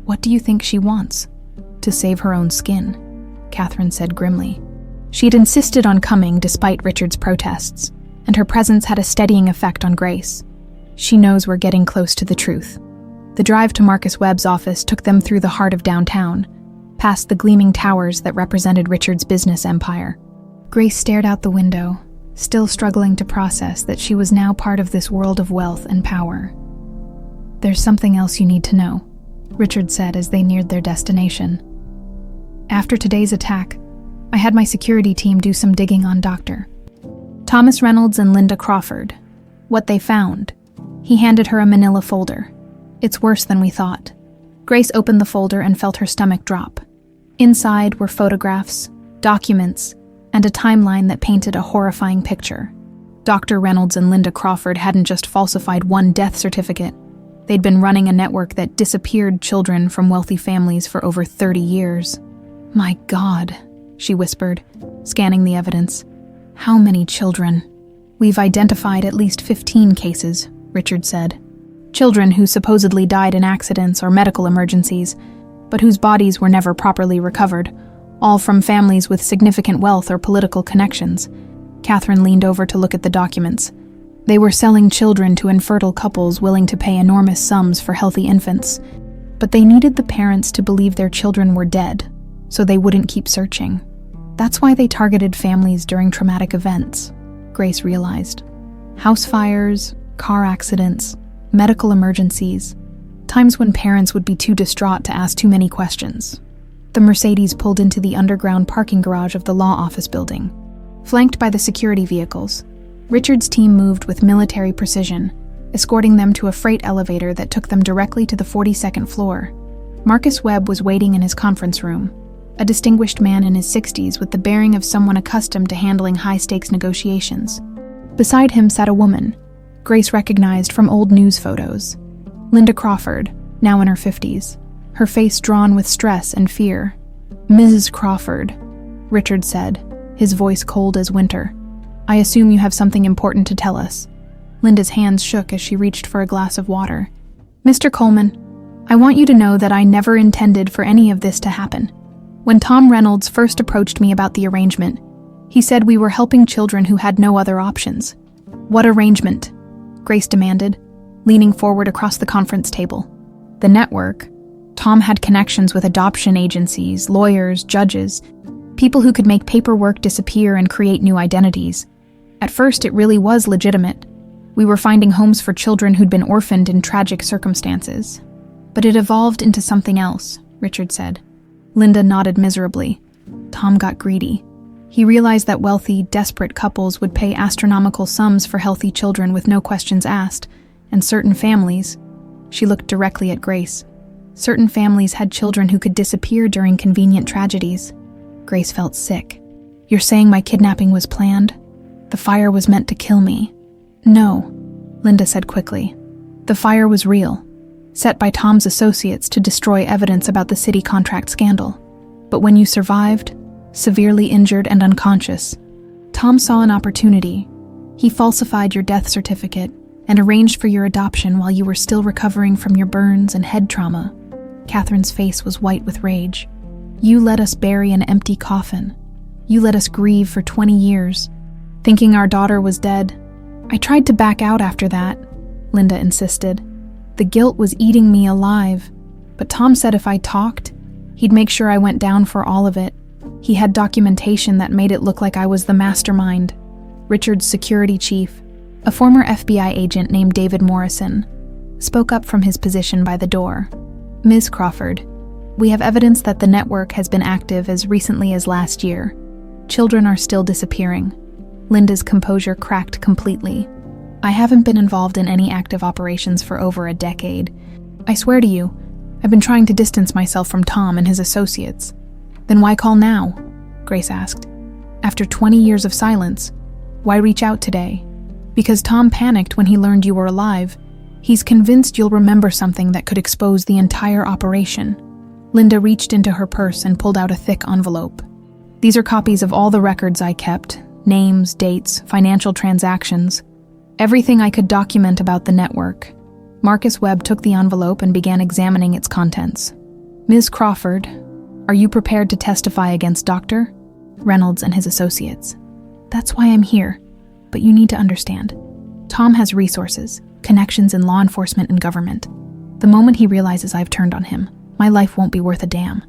A: "What do you think she wants?" "To save her own skin," Catherine said grimly. She'd insisted on coming despite Richard's protests, and her presence had a steadying effect on Grace. "She knows we're getting close to the truth." The drive to Marcus Webb's office took them through the heart of downtown, past the gleaming towers that represented Richard's business empire. Grace stared out the window, still struggling to process that she was now part of this world of wealth and power. "There's something else you need to know," Richard said as they neared their destination. "After today's attack, I had my security team do some digging on Dr. Thomas Reynolds and Linda Crawford. What they found." He handed her a manila folder. "It's worse than we thought." Grace opened the folder and felt her stomach drop. Inside were photographs, documents, and a timeline that painted a horrifying picture. Dr. Reynolds and Linda Crawford hadn't just falsified one death certificate. They'd been running a network that disappeared children from wealthy families for over 30 years. "My God," she whispered, scanning the evidence. How many children? We've identified at least 15 cases, Richard said. Children who supposedly died in accidents or medical emergencies, but whose bodies were never properly recovered, all from families with significant wealth or political connections. Catherine leaned over to look at the documents. They were selling children to infertile couples willing to pay enormous sums for healthy infants, but they needed the parents to believe their children were dead, so they wouldn't keep searching. That's why they targeted families during traumatic events, Grace realized. House fires, car accidents, medical emergencies, times when parents would be too distraught to ask too many questions. The Mercedes pulled into the underground parking garage of the law office building. Flanked by the security vehicles, Richard's team moved with military precision, escorting them to a freight elevator that took them directly to the 42nd floor. Marcus Webb was waiting in his conference room, a distinguished man in his 60s with the bearing of someone accustomed to handling high-stakes negotiations. Beside him sat a woman, Grace recognized from old news photos. Linda Crawford, now in her 50s, her face drawn with stress and fear. "Mrs. Crawford," Richard said, his voice cold as winter. "I assume you have something important to tell us." Linda's hands shook as she reached for a glass of water. "Mr. Coleman, I want you to know that I never intended for any of this to happen. When Tom Reynolds first approached me about the arrangement, he said we were helping children who had no other options." "What arrangement?" Grace demanded, leaning forward across the conference table. "The network." Tom had connections with adoption agencies, lawyers, judges, people who could make paperwork disappear and create new identities. At first, it really was legitimate. We were finding homes for children who'd been orphaned in tragic circumstances. But it evolved into something else, Richard said. Linda nodded miserably. Tom got greedy. He realized that wealthy, desperate couples would pay astronomical sums for healthy children with no questions asked, and certain families— she looked directly at Grace— certain families had children who could disappear during convenient tragedies. Grace felt sick. "You're saying my kidnapping was planned? The fire was meant to kill me?" "No," Linda said quickly. "The fire was real, set by Tom's associates to destroy evidence about the city contract scandal. But when you survived, severely injured and unconscious, Tom saw an opportunity. He falsified your death certificate and arranged for your adoption while you were still recovering from your burns and head trauma." Catherine's face was white with rage. "You let us bury an empty coffin. You let us grieve for 20 years, thinking our daughter was dead. I tried to back out after that," Linda insisted. "The guilt was eating me alive. But Tom said if I talked, he'd make sure I went down for all of it. He had documentation that made it look like I was the mastermind." Richard's security chief, a former FBI agent named David Morrison, spoke up from his position by the door. "Ms. Crawford, we have evidence that the network has been active as recently as last year. Children are still disappearing." Linda's composure cracked completely. "I haven't been involved in any active operations for over a decade. I swear to you, I've been trying to distance myself from Tom and his associates." "Then why call now?" Grace asked. "After 20 years of silence, why reach out today?" "Because Tom panicked when he learned you were alive. He's convinced you'll remember something that could expose the entire operation." Linda reached into her purse and pulled out a thick envelope. "These are copies of all the records I kept, names, dates, financial transactions, everything I could document about the network." Marcus Webb took the envelope and began examining its contents. "Ms. Crawford, are you prepared to testify against Dr. Reynolds and his associates?" "That's why I'm here, but you need to understand. Tom has resources, connections in law enforcement and government. The moment he realizes I've turned on him, my life won't be worth a damn."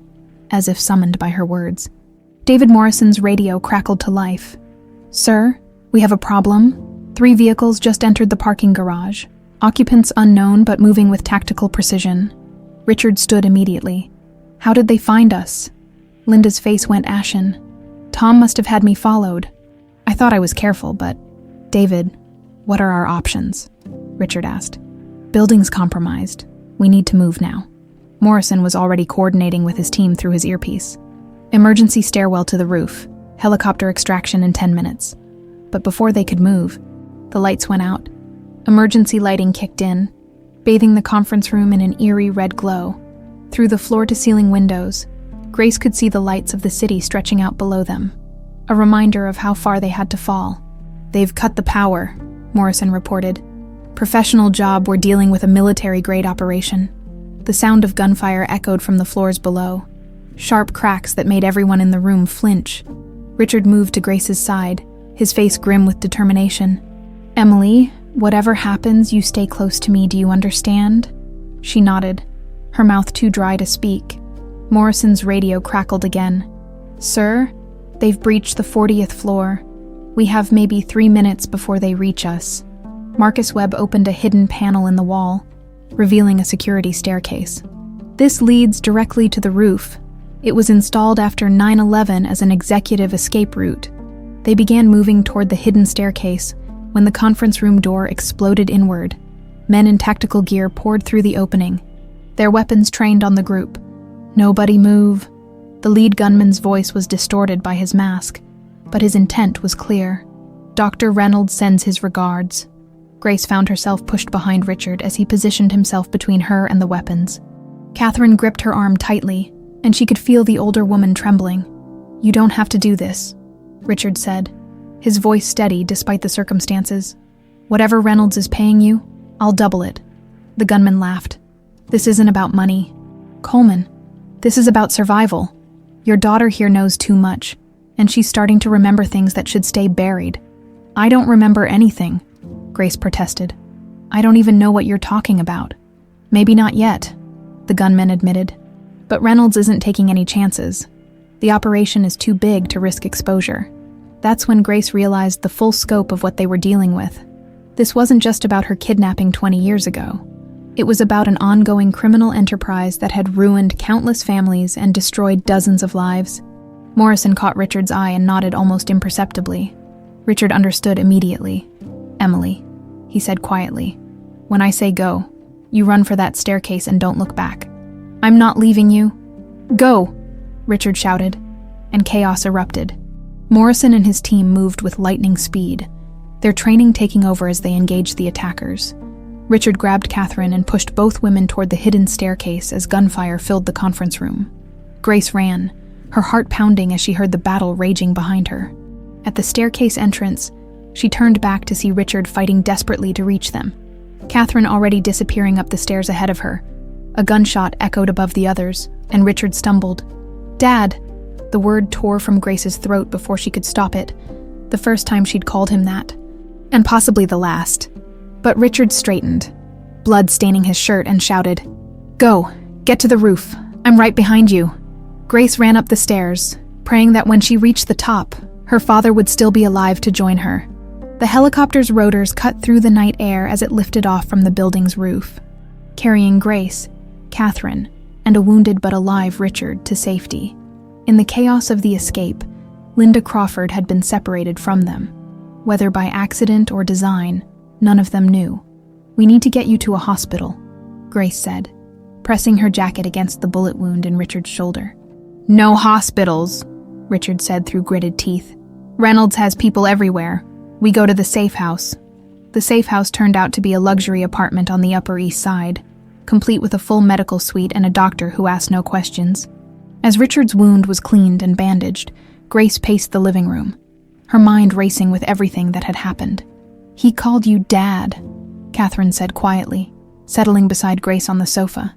A: As if summoned by her words, David Morrison's radio crackled to life. "Sir, we have a problem. 3 vehicles just entered the parking garage. Occupants unknown but moving with tactical precision." Richard stood immediately. "How did they find us?" Linda's face went ashen. "Tom must have had me followed. I thought I was careful, but—" "David, what are our options?" Richard asked. "Building's compromised. We need to move now." Morrison was already coordinating with his team through his earpiece. "Emergency stairwell to the roof. Helicopter extraction in 10 minutes. But before they could move, the lights went out. Emergency lighting kicked in, bathing the conference room in an eerie red glow. Through the floor-to-ceiling windows, Grace could see the lights of the city stretching out below them, a reminder of how far they had to fall. "They've cut the power," Morrison reported. "Professional job, we're dealing with a military-grade operation." The sound of gunfire echoed from the floors below, sharp cracks that made everyone in the room flinch. Richard moved to Grace's side, his face grim with determination. "Emily, whatever happens, you stay close to me, do you understand?" She nodded, her mouth too dry to speak. Morrison's radio crackled again. "Sir, they've breached the 40th floor. We have maybe 3 minutes before they reach us." Marcus Webb opened a hidden panel in the wall, revealing a security staircase. "This leads directly to the roof. It was installed after 9/11 as an executive escape route." They began moving toward the hidden staircase when the conference room door exploded inward. Men in tactical gear poured through the opening, their weapons trained on the group. "Nobody move." The lead gunman's voice was distorted by his mask, but his intent was clear. "Dr. Reynolds sends his regards." Grace found herself pushed behind Richard as he positioned himself between her and the weapons. Catherine gripped her arm tightly, and she could feel the older woman trembling. "You don't have to do this," Richard said, his voice steady despite the circumstances. "Whatever Reynolds is paying you, I'll double it." The gunman laughed. "This isn't about money. Coleman, this is about survival. Your daughter here knows too much, and she's starting to remember things that should stay buried." "I don't remember anything," Grace protested. "I don't even know what you're talking about." "Maybe not yet," the gunman admitted. "But Reynolds isn't taking any chances. The operation is too big to risk exposure." That's when Grace realized the full scope of what they were dealing with. This wasn't just about her kidnapping 20 years ago. It was about an ongoing criminal enterprise that had ruined countless families and destroyed dozens of lives. Morrison caught Richard's eye and nodded almost imperceptibly. Richard understood immediately. "Emily," he said quietly, "when I say go, you run for that staircase and don't look back." "I'm not leaving you." "Go!" Richard shouted, and chaos erupted. Morrison and his team moved with lightning speed, their training taking over as they engaged the attackers. Richard grabbed Catherine and pushed both women toward the hidden staircase as gunfire filled the conference room. Grace ran, her heart pounding as she heard the battle raging behind her. At the staircase entrance, she turned back to see Richard fighting desperately to reach them. Catherine already disappearing up the stairs ahead of her. A gunshot echoed above the others, and Richard stumbled. "Dad!" The word tore from Grace's throat before she could stop it, the first time she'd called him that, and possibly the last. But Richard straightened, blood staining his shirt, and shouted, "Go! Get to the roof! I'm right behind you!" Grace ran up the stairs, praying that when she reached the top, her father would still be alive to join her. The helicopter's rotors cut through the night air as it lifted off from the building's roof, carrying Grace, Catherine, and a wounded but alive Richard to safety. In the chaos of the escape, Linda Crawford had been separated from them. Whether by accident or design, none of them knew. "We need to get you to a hospital," Grace said, pressing her jacket against the bullet wound in Richard's shoulder. "No hospitals," Richard said through gritted teeth. "Reynolds has people everywhere. We go to the safe house." The safe house turned out to be a luxury apartment on the Upper East Side, complete with a full medical suite and a doctor who asked no questions. As Richard's wound was cleaned and bandaged, Grace paced the living room, her mind racing with everything that had happened. "He called you Dad," Catherine said quietly, settling beside Grace on the sofa.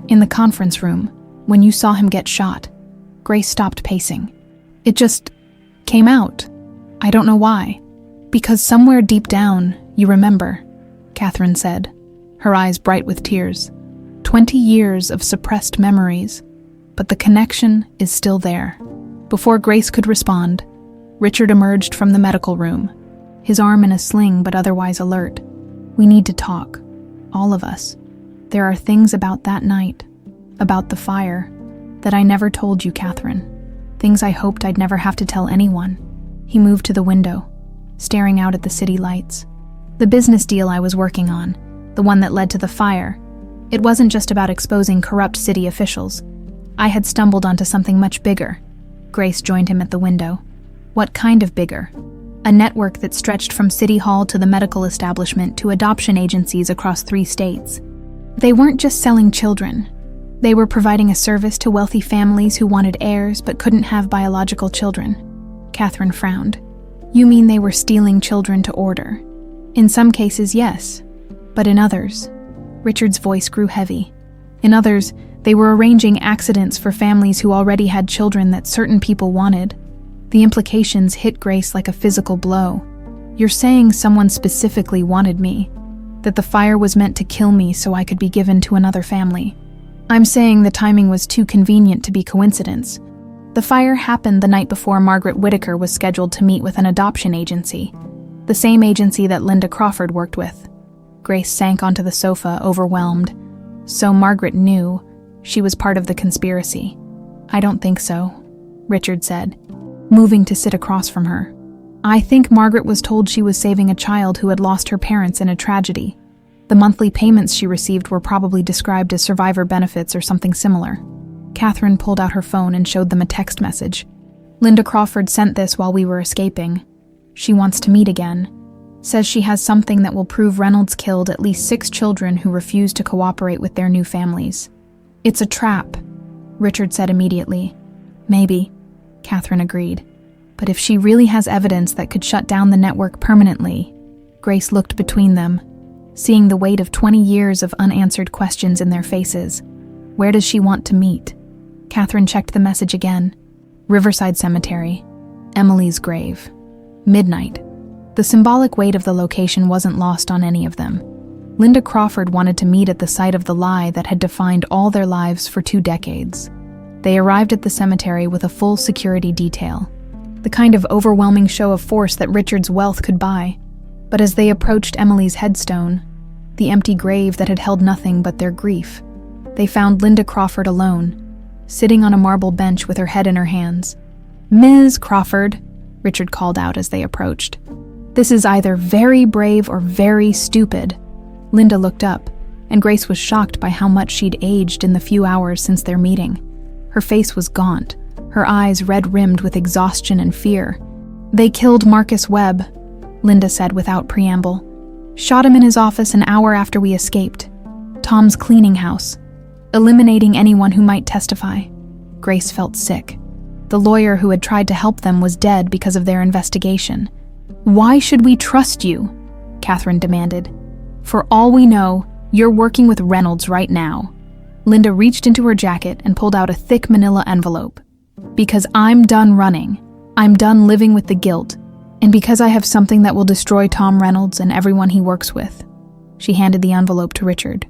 A: "In the conference room, when you saw him get shot." Grace stopped pacing. "It just came out. I don't know why." "Because somewhere deep down, you remember," Catherine said, her eyes bright with tears. 20 years of suppressed memories, but the connection is still there. Before Grace could respond, Richard emerged from the medical room, his arm in a sling but otherwise alert. "We need to talk, all of us. There are things about that night, about the fire, that I never told you, Catherine. Things I hoped I'd never have to tell anyone." He moved to the window, staring out at the city lights. "The business deal I was working on, the one that led to the fire, it wasn't just about exposing corrupt city officials. I had stumbled onto something much bigger." Grace joined him at the window. "What kind of bigger?" "A network that stretched from City Hall to the medical establishment to adoption agencies across 3 states. They weren't just selling children. They were providing a service to wealthy families who wanted heirs but couldn't have biological children. Catherine frowned. You mean they were stealing children to order? In some cases, yes. But in others, Richard's voice grew heavy. In others, they were arranging accidents for families who already had children that certain people wanted. The implications hit Grace like a physical blow. You're saying someone specifically wanted me, that the fire was meant to kill me so I could be given to another family. I'm saying the timing was too convenient to be coincidence. The fire happened the night before Margaret Whitaker was scheduled to meet with an adoption agency, the same agency that Linda Crawford worked with. Grace sank onto the sofa, overwhelmed. So Margaret knew she was part of the conspiracy. I don't think so, Richard said, moving to sit across from her. I think Margaret was told she was saving a child who had lost her parents in a tragedy. The monthly payments she received were probably described as survivor benefits or something similar. Catherine pulled out her phone and showed them a text message. Linda Crawford sent this while we were escaping. She wants to meet again. Says she has something that will prove Reynolds killed at least 6 children who refused to cooperate with their new families. It's a trap, Richard said immediately. Maybe, Catherine agreed. But if she really has evidence that could shut down the network permanently, Grace looked between them, seeing the weight of 20 years of unanswered questions in their faces. Where does she want to meet? Catherine checked the message again. Riverside Cemetery. Emily's grave. Midnight. The symbolic weight of the location wasn't lost on any of them. Linda Crawford wanted to meet at the site of the lie that had defined all their lives for 2 decades. They arrived at the cemetery with a full security detail, the kind of overwhelming show of force that Richard's wealth could buy. But as they approached Emily's headstone, the empty grave that had held nothing but their grief, they found Linda Crawford alone, sitting on a marble bench with her head in her hands. Ms. Crawford, Richard called out as they approached. This is either very brave or very stupid. Linda looked up, and Grace was shocked by how much she'd aged in the few hours since their meeting. Her face was gaunt, her eyes red-rimmed with exhaustion and fear. They killed Marcus Webb, Linda said without preamble. Shot him in his office an hour after we escaped. Tom's cleaning house, eliminating anyone who might testify. Grace felt sick. The lawyer who had tried to help them was dead because of their investigation. Why should we trust you? Catherine demanded. For all we know, you're working with Reynolds right now. Linda reached into her jacket and pulled out a thick manila envelope. Because I'm done running. I'm done living with the guilt. And because I have something that will destroy Tom Reynolds and everyone he works with. She handed the envelope to Richard.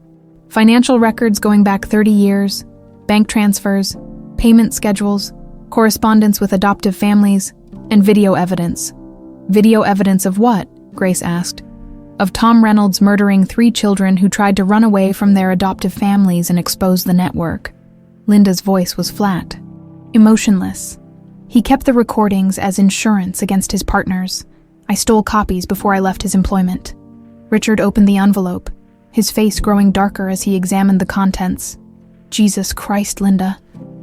A: Financial records going back 30 years, bank transfers, payment schedules, correspondence with adoptive families, and video evidence. Video evidence of what? Grace asked. Of Tom Reynolds murdering 3 children who tried to run away from their adoptive families and expose the network. Linda's voice was flat, emotionless. He kept the recordings as insurance against his partners. I stole copies before I left his employment. Richard opened the envelope, his face growing darker as he examined the contents. Jesus Christ, Linda.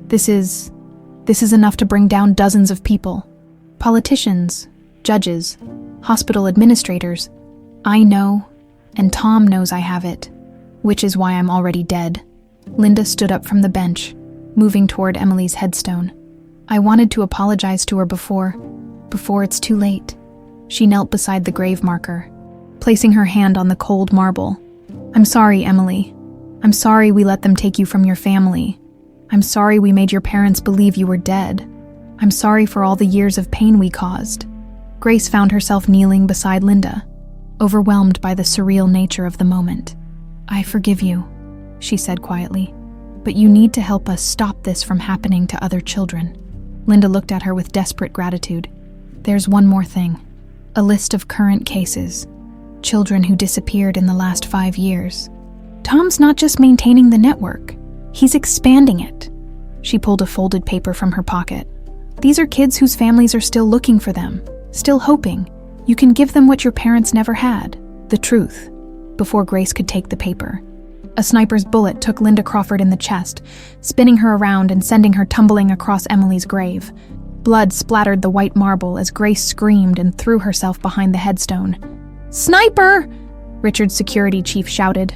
A: This is enough to bring down dozens of people. Politicians, judges, hospital administrators. I know, and Tom knows I have it, which is why I'm already dead. Linda stood up from the bench, moving toward Emily's headstone. I wanted to apologize to her before it's too late. She knelt beside the grave marker, placing her hand on the cold marble. I'm sorry, Emily. I'm sorry we let them take you from your family. I'm sorry we made your parents believe you were dead. I'm sorry for all the years of pain we caused. Grace found herself kneeling beside Linda, overwhelmed by the surreal nature of the moment. I forgive you, she said quietly, but you need to help us stop this from happening to other children. Linda looked at her with desperate gratitude. There's one more thing. A list of current cases. Children who disappeared in the last 5 years. Tom's not just maintaining the network. He's expanding it. She pulled a folded paper from her pocket. These are kids whose families are still looking for them, still hoping. You can give them what your parents never had, the truth, before Grace could take the paper. A sniper's bullet took Linda Crawford in the chest, spinning her around and sending her tumbling across Emily's grave. Blood splattered the white marble as Grace screamed and threw herself behind the headstone. Sniper! Richard's security chief shouted.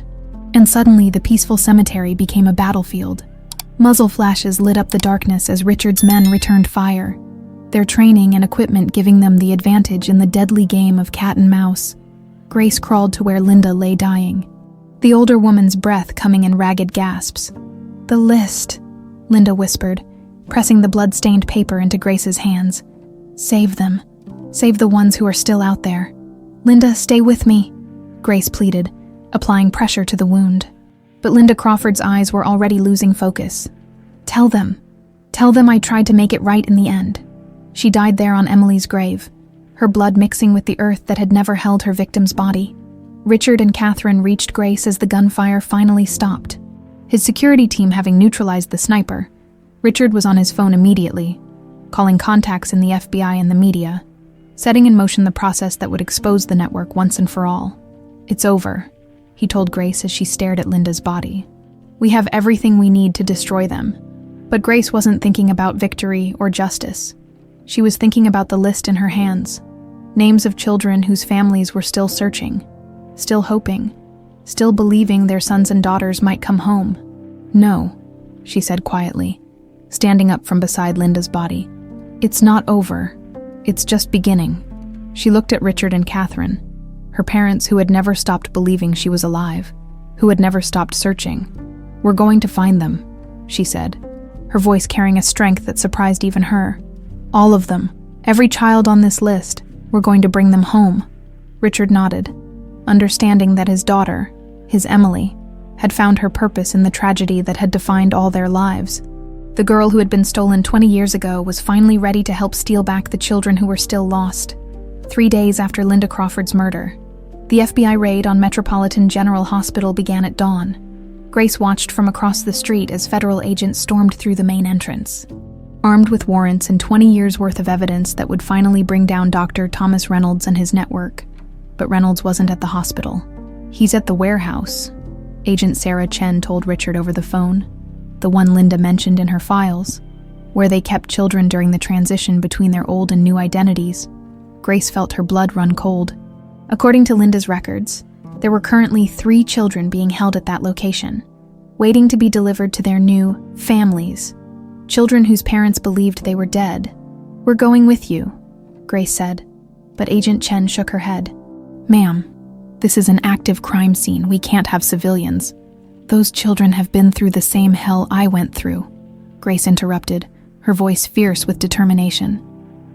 A: And suddenly the peaceful cemetery became a battlefield. Muzzle flashes lit up the darkness as Richard's men returned fire, their training and equipment giving them the advantage in the deadly game of cat and mouse. Grace crawled to where Linda lay dying, the older woman's breath coming in ragged gasps. "The list," Linda whispered, pressing the blood-stained paper into Grace's hands. "Save them. Save the ones who are still out there." "Linda, stay with me," Grace pleaded, applying pressure to the wound. But Linda Crawford's eyes were already losing focus. Tell them I tried to make it right in the end." She died there on Emily's grave, her blood mixing with the earth that had never held her victim's body. Richard and Catherine reached Grace as the gunfire finally stopped. His security team having neutralized the sniper, Richard was on his phone immediately, calling contacts in the FBI and the media, setting in motion the process that would expose the network once and for all. "It's over," he told Grace as she stared at Linda's body. "We have everything we need to destroy them." But Grace wasn't thinking about victory or justice. She was thinking about the list in her hands, names of children whose families were still searching, still hoping, still believing their sons and daughters might come home. "No," she said quietly, standing up from beside Linda's body. "It's not over. It's just beginning." She looked at Richard and Catherine, her parents who had never stopped believing she was alive, who had never stopped searching. "We're going to find them," she said, her voice carrying a strength that surprised even her. "All of them. Every child on this list. We're going to bring them home." Richard nodded, understanding that his daughter, his Emily, had found her purpose in the tragedy that had defined all their lives. The girl who had been stolen 20 years ago was finally ready to help steal back the children who were still lost. 3 days after Linda Crawford's murder, the FBI raid on Metropolitan General Hospital began at dawn. Grace watched from across the street as federal agents stormed through the main entrance, armed with warrants and 20 years' worth of evidence that would finally bring down Dr. Thomas Reynolds and his network. But Reynolds wasn't at the hospital. "He's at the warehouse," Agent Sarah Chen told Richard over the phone, the one Linda mentioned in her files, where they kept children during the transition between their old and new identities. Grace felt her blood run cold. According to Linda's records, there were currently 3 children being held at that location, waiting to be delivered to their new families, children whose parents believed they were dead. "We're going with you," Grace said, but Agent Chen shook her head. "Ma'am, this is an active crime scene. We can't have civilians. Those children have been through the same hell I went through," Grace interrupted, her voice fierce with determination.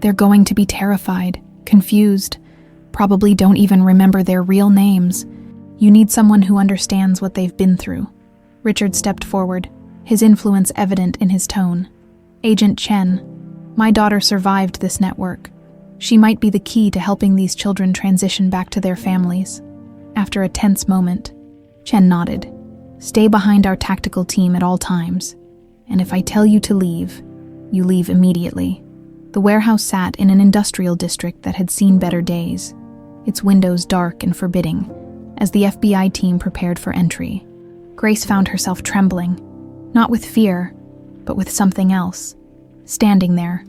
A: "They're going to be terrified, confused, probably don't even remember their real names. You need someone who understands what they've been through." Richard stepped forward, his influence evident in his tone. "Agent Chen, my daughter survived this network. She might be the key to helping these children transition back to their families." After a tense moment, Chen nodded. "Stay behind our tactical team at all times, and if I tell you to leave, you leave immediately." The warehouse sat in an industrial district that had seen better days, its windows dark and forbidding, as the FBI team prepared for entry. Grace found herself trembling, not with fear, but with something else. Standing there,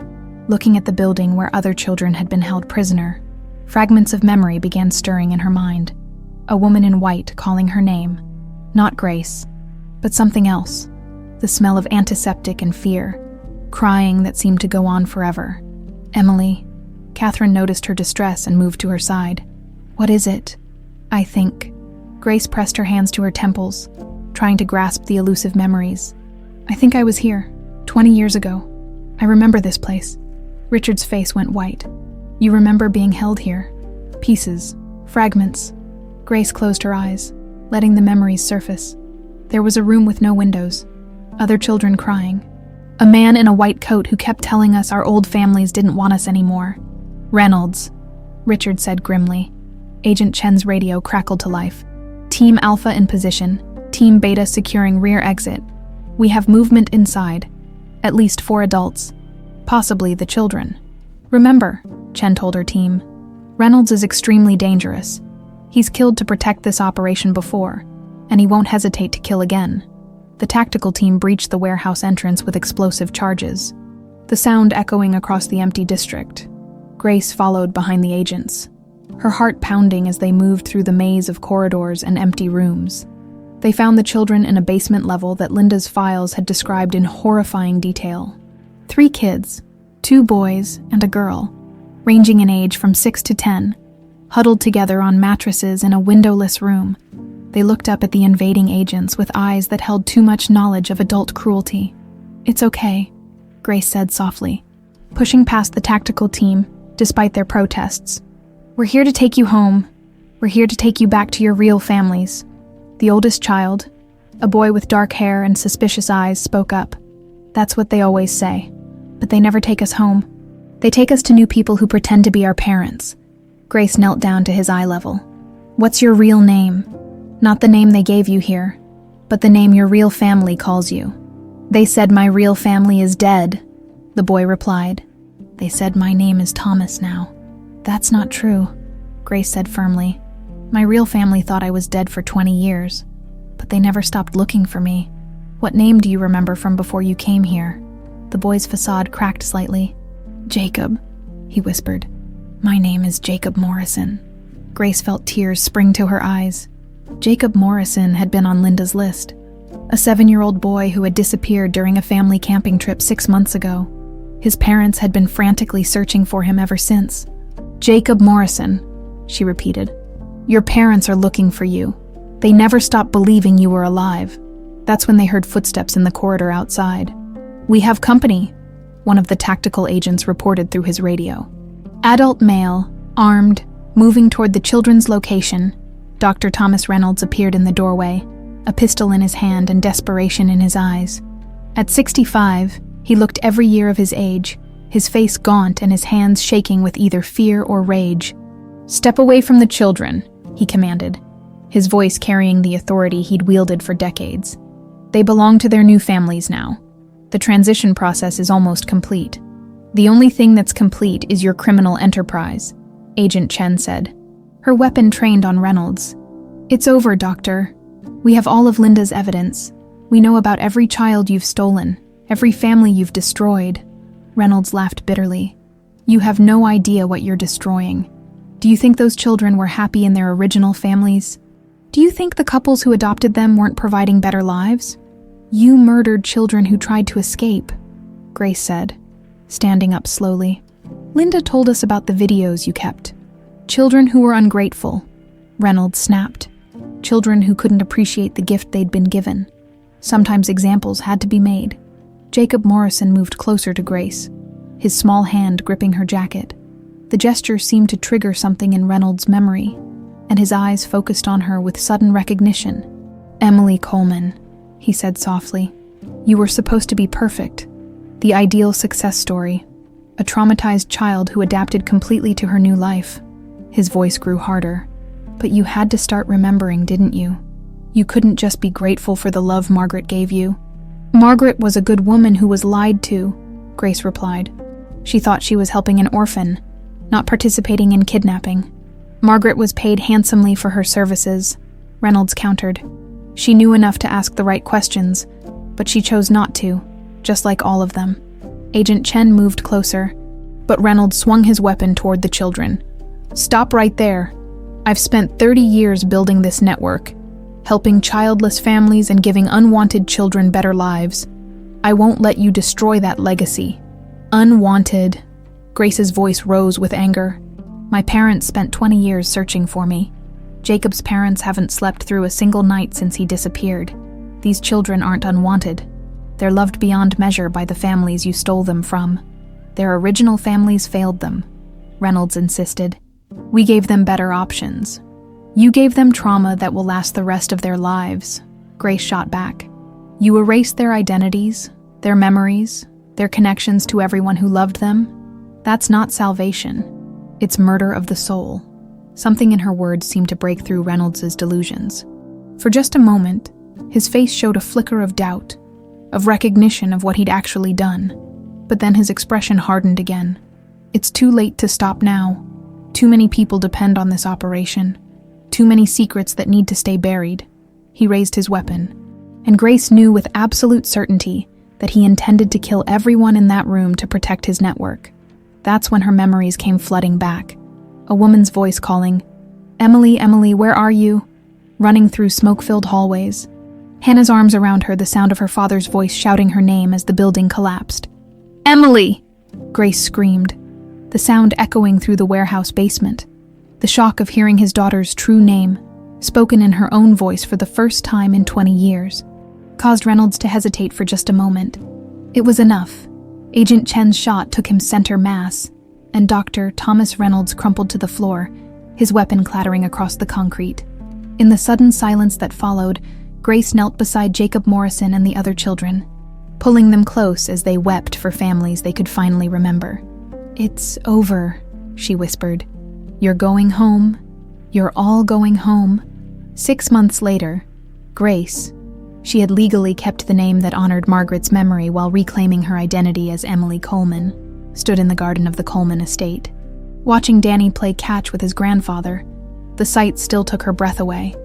A: looking at the building where other children had been held prisoner, fragments of memory began stirring in her mind. A woman in white calling her name. Not Grace, but something else. The smell of antiseptic and fear. Crying that seemed to go on forever. "Emily." Catherine noticed her distress and moved to her side. "What is it?" "I think." Grace pressed her hands to her temples, trying to grasp the elusive memories. "I think I was here, 20 years ago. I remember this place." Richard's face went white. "You remember being held here? Pieces, fragments." Grace closed her eyes, letting the memories surface. There was a room with no windows, other children crying. A man in a white coat who kept telling us our old families didn't want us anymore. "Reynolds," Richard said grimly. Agent Chen's radio crackled to life. "Team Alpha in position. Team Beta securing rear exit. We have movement inside. At least 4 adults. Possibly the children." "Remember," Chen told her team, "Reynolds is extremely dangerous. He's killed to protect this operation before, and he won't hesitate to kill again." The tactical team breached the warehouse entrance with explosive charges, the sound echoing across the empty district. Grace followed behind the agents, her heart pounding as they moved through the maze of corridors and empty rooms. They found the children in a basement level that Linda's files had described in horrifying detail. 3 kids, 2 boys and a girl, ranging in age from 6 to 10, huddled together on mattresses in a windowless room. They looked up at the invading agents with eyes that held too much knowledge of adult cruelty. "It's okay," Grace said softly, pushing past the tactical team, despite their protests. "We're here to take you home. We're here to take you back to your real families." The oldest child, a boy with dark hair and suspicious eyes, spoke up. "That's what they always say. But they never take us home. They take us to new people who pretend to be our parents." Grace knelt down to his eye level. "What's your real name? Not the name they gave you here, but the name your real family calls you." "They said my real family is dead," the boy replied. "They said my name is Thomas now." "That's not true," Grace said firmly. "My real family thought I was dead for 20 years, but they never stopped looking for me. What name do you remember from before you came here?" The boy's facade cracked slightly. "Jacob," he whispered. "My name is Jacob Morrison." Grace felt tears spring to her eyes. Jacob Morrison had been on Linda's list, a 7-year-old boy who had disappeared during a family camping trip 6 months ago. His parents had been frantically searching for him ever since. "Jacob Morrison," she repeated. "Your parents are looking for you. They never stopped believing you were alive." That's when they heard footsteps in the corridor outside. "We have company," one of the tactical agents reported through his radio. Adult male, armed, moving toward the children's location. Dr. Thomas Reynolds appeared in the doorway, a pistol in his hand and desperation in his eyes. At 65, he looked every year of his age, his face gaunt and his hands shaking with either fear or rage. "Step away from the children," he commanded, his voice carrying the authority he'd wielded for decades. "They belong to their new families now. The transition process is almost complete. The only thing that's complete is your criminal enterprise," Agent Chen said, her weapon trained on Reynolds. "It's over, Doctor. We have all of Linda's evidence. We know about every child you've stolen, every family you've destroyed." Reynolds laughed bitterly. "You have no idea what you're destroying. Do you think those children were happy in their original families? Do you think the couples who adopted them weren't providing better lives? You murdered children who tried to escape," Grace said, standing up slowly. "Linda told us about the videos you kept. Children who were ungrateful," Reynolds snapped. "Children who couldn't appreciate the gift they'd been given. Sometimes examples had to be made." Jacob Morrison moved closer to Grace, his small hand gripping her jacket. The gesture seemed to trigger something in Reynolds' memory, and his eyes focused on her with sudden recognition. "Emily Coleman," he said softly. "You were supposed to be perfect, the ideal success story, a traumatized child who adapted completely to her new life." His voice grew harder. "But you had to start remembering, didn't you? You couldn't just be grateful for the love Margaret gave you." "Margaret was a good woman who was lied to," Grace replied. "She thought she was helping an orphan, not participating in kidnapping. Margaret was paid handsomely for her services," Reynolds countered. "She knew enough to ask the right questions, but she chose not to, just like all of them." Agent Chen moved closer, but Reynolds swung his weapon toward the children. "Stop right there. I've spent 30 years building this network, helping childless families and giving unwanted children better lives. I won't let you destroy that legacy." "Unwanted," Grace's voice rose with anger. "My parents spent 20 years searching for me. Jacob's parents haven't slept through a single night since he disappeared. These children aren't unwanted. They're loved beyond measure by the families you stole them from. Their original families failed them," Reynolds insisted. "We gave them better options. You gave them trauma that will last the rest of their lives," Grace shot back. "You erased their identities, their memories, their connections to everyone who loved them. That's not salvation. It's murder of the soul." Something in her words seemed to break through Reynolds' delusions. For just a moment, his face showed a flicker of doubt, of recognition of what he'd actually done. But then his expression hardened again. "It's too late to stop now. Too many people depend on this operation. Too many secrets that need to stay buried." He raised his weapon, and Grace knew with absolute certainty that he intended to kill everyone in that room to protect his network. That's when her memories came flooding back. A woman's voice calling, "Emily, Emily, where are you?" Running through smoke-filled hallways, Hannah's arms around her, the sound of her father's voice shouting her name as the building collapsed. "Emily!" Grace screamed, the sound echoing through the warehouse basement. The shock of hearing his daughter's true name, spoken in her own voice for the first time in 20 years, caused Reynolds to hesitate for just a moment. It was enough. Agent Chen's shot took him center mass, and Dr. Thomas Reynolds crumpled to the floor, his weapon clattering across the concrete. In the sudden silence that followed, Grace knelt beside Jacob Morrison and the other children, pulling them close as they wept for families they could finally remember. "It's over," she whispered. "You're going home. You're all going home." 6 months later, Grace, she had legally kept the name that honored Margaret's memory while reclaiming her identity as Emily Coleman, stood in the garden of the Coleman estate. Watching Danny play catch with his grandfather, the sight still took her breath away.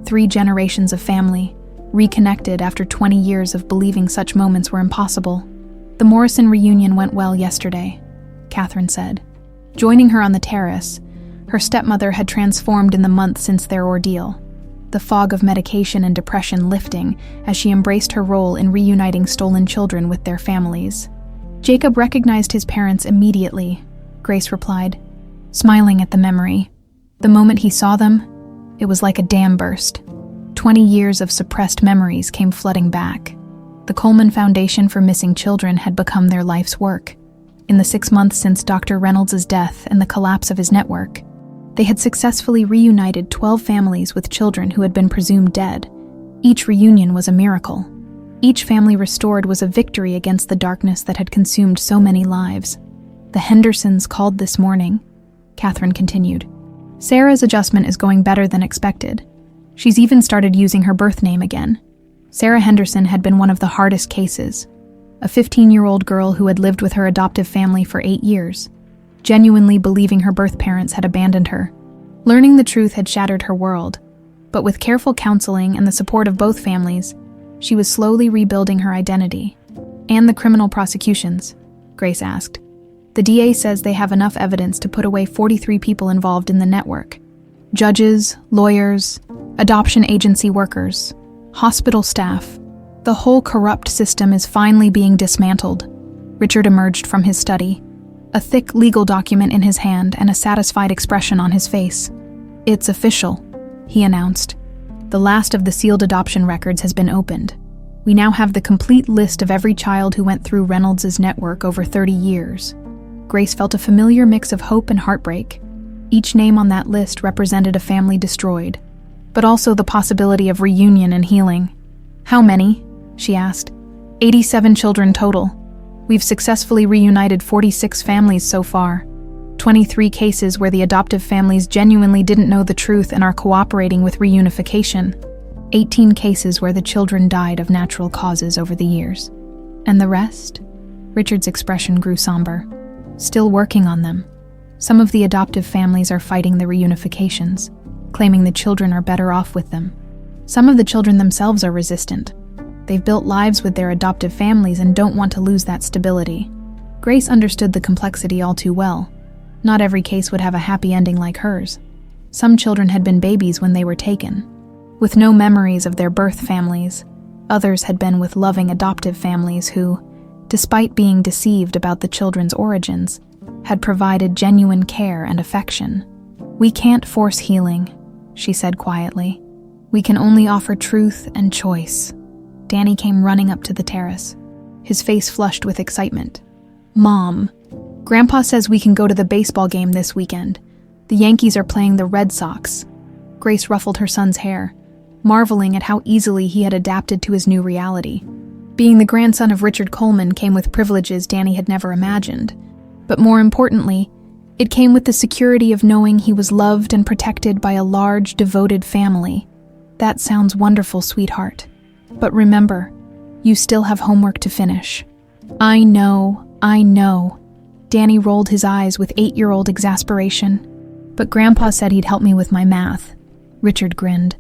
A: 3 generations of family, reconnected after 20 years of believing such moments were impossible. "The Morrison reunion went well yesterday," Catherine said. Joining her on the terrace, her stepmother had transformed in the months since their ordeal, the fog of medication and depression lifting as she embraced her role in reuniting stolen children with their families. "Jacob recognized his parents immediately," Grace replied, smiling at the memory. "The moment he saw them, it was like a dam burst. 20 years of suppressed memories came flooding back. The Coleman Foundation for Missing Children had become their life's work. In the 6 months since Dr. Reynolds' death and the collapse of his network, they had successfully reunited 12 families with children who had been presumed dead. Each reunion was a miracle. Each family restored was a victory against the darkness that had consumed so many lives. The Hendersons called this morning," Catherine continued. "Sarah's adjustment is going better than expected. She's even started using her birth name again. Sarah Henderson had been one of the hardest cases, a 15-year-old girl who had lived with her adoptive family for 8 years, genuinely believing her birth parents had abandoned her. Learning the truth had shattered her world, but with careful counseling and the support of both families, she was slowly rebuilding her identity." "And the criminal prosecutions?" Grace asked. "The DA says they have enough evidence to put away 43 people involved in the network. Judges, lawyers, adoption agency workers, hospital staff. The whole corrupt system is finally being dismantled." Richard emerged from his study, a thick legal document in his hand and a satisfied expression on his face. "It's official," he announced. "The last of the sealed adoption records has been opened. We now have the complete list of every child who went through Reynolds' network over 30 years. Grace felt a familiar mix of hope and heartbreak. Each name on that list represented a family destroyed, but also the possibility of reunion and healing. "How many?" she asked. 87 children total. We've successfully reunited 46 families so far. 23 cases where the adoptive families genuinely didn't know the truth and are cooperating with reunification. 18 cases where the children died of natural causes over the years. And the rest?" Richard's expression grew somber. "Still working on them. Some of the adoptive families are fighting the reunifications, claiming the children are better off with them. Some of the children themselves are resistant. They've built lives with their adoptive families and don't want to lose that stability." Grace understood the complexity all too well. Not every case would have a happy ending like hers. Some children had been babies when they were taken, with no memories of their birth families. Others had been with loving adoptive families who, despite being deceived about the children's origins, had provided genuine care and affection. "We can't force healing," she said quietly. "We can only offer truth and choice." Danny came running up to the terrace, his face flushed with excitement. "Mom, Grandpa says we can go to the baseball game this weekend. The Yankees are playing the Red Sox." Grace ruffled her son's hair, marveling at how easily he had adapted to his new reality. Being the grandson of Richard Coleman came with privileges Danny had never imagined. But more importantly, it came with the security of knowing he was loved and protected by a large, devoted family. "That sounds wonderful, sweetheart. But remember, you still have homework to finish." I know. Danny rolled his eyes with 8-year-old exasperation. "But Grandpa said he'd help me with my math." Richard grinned.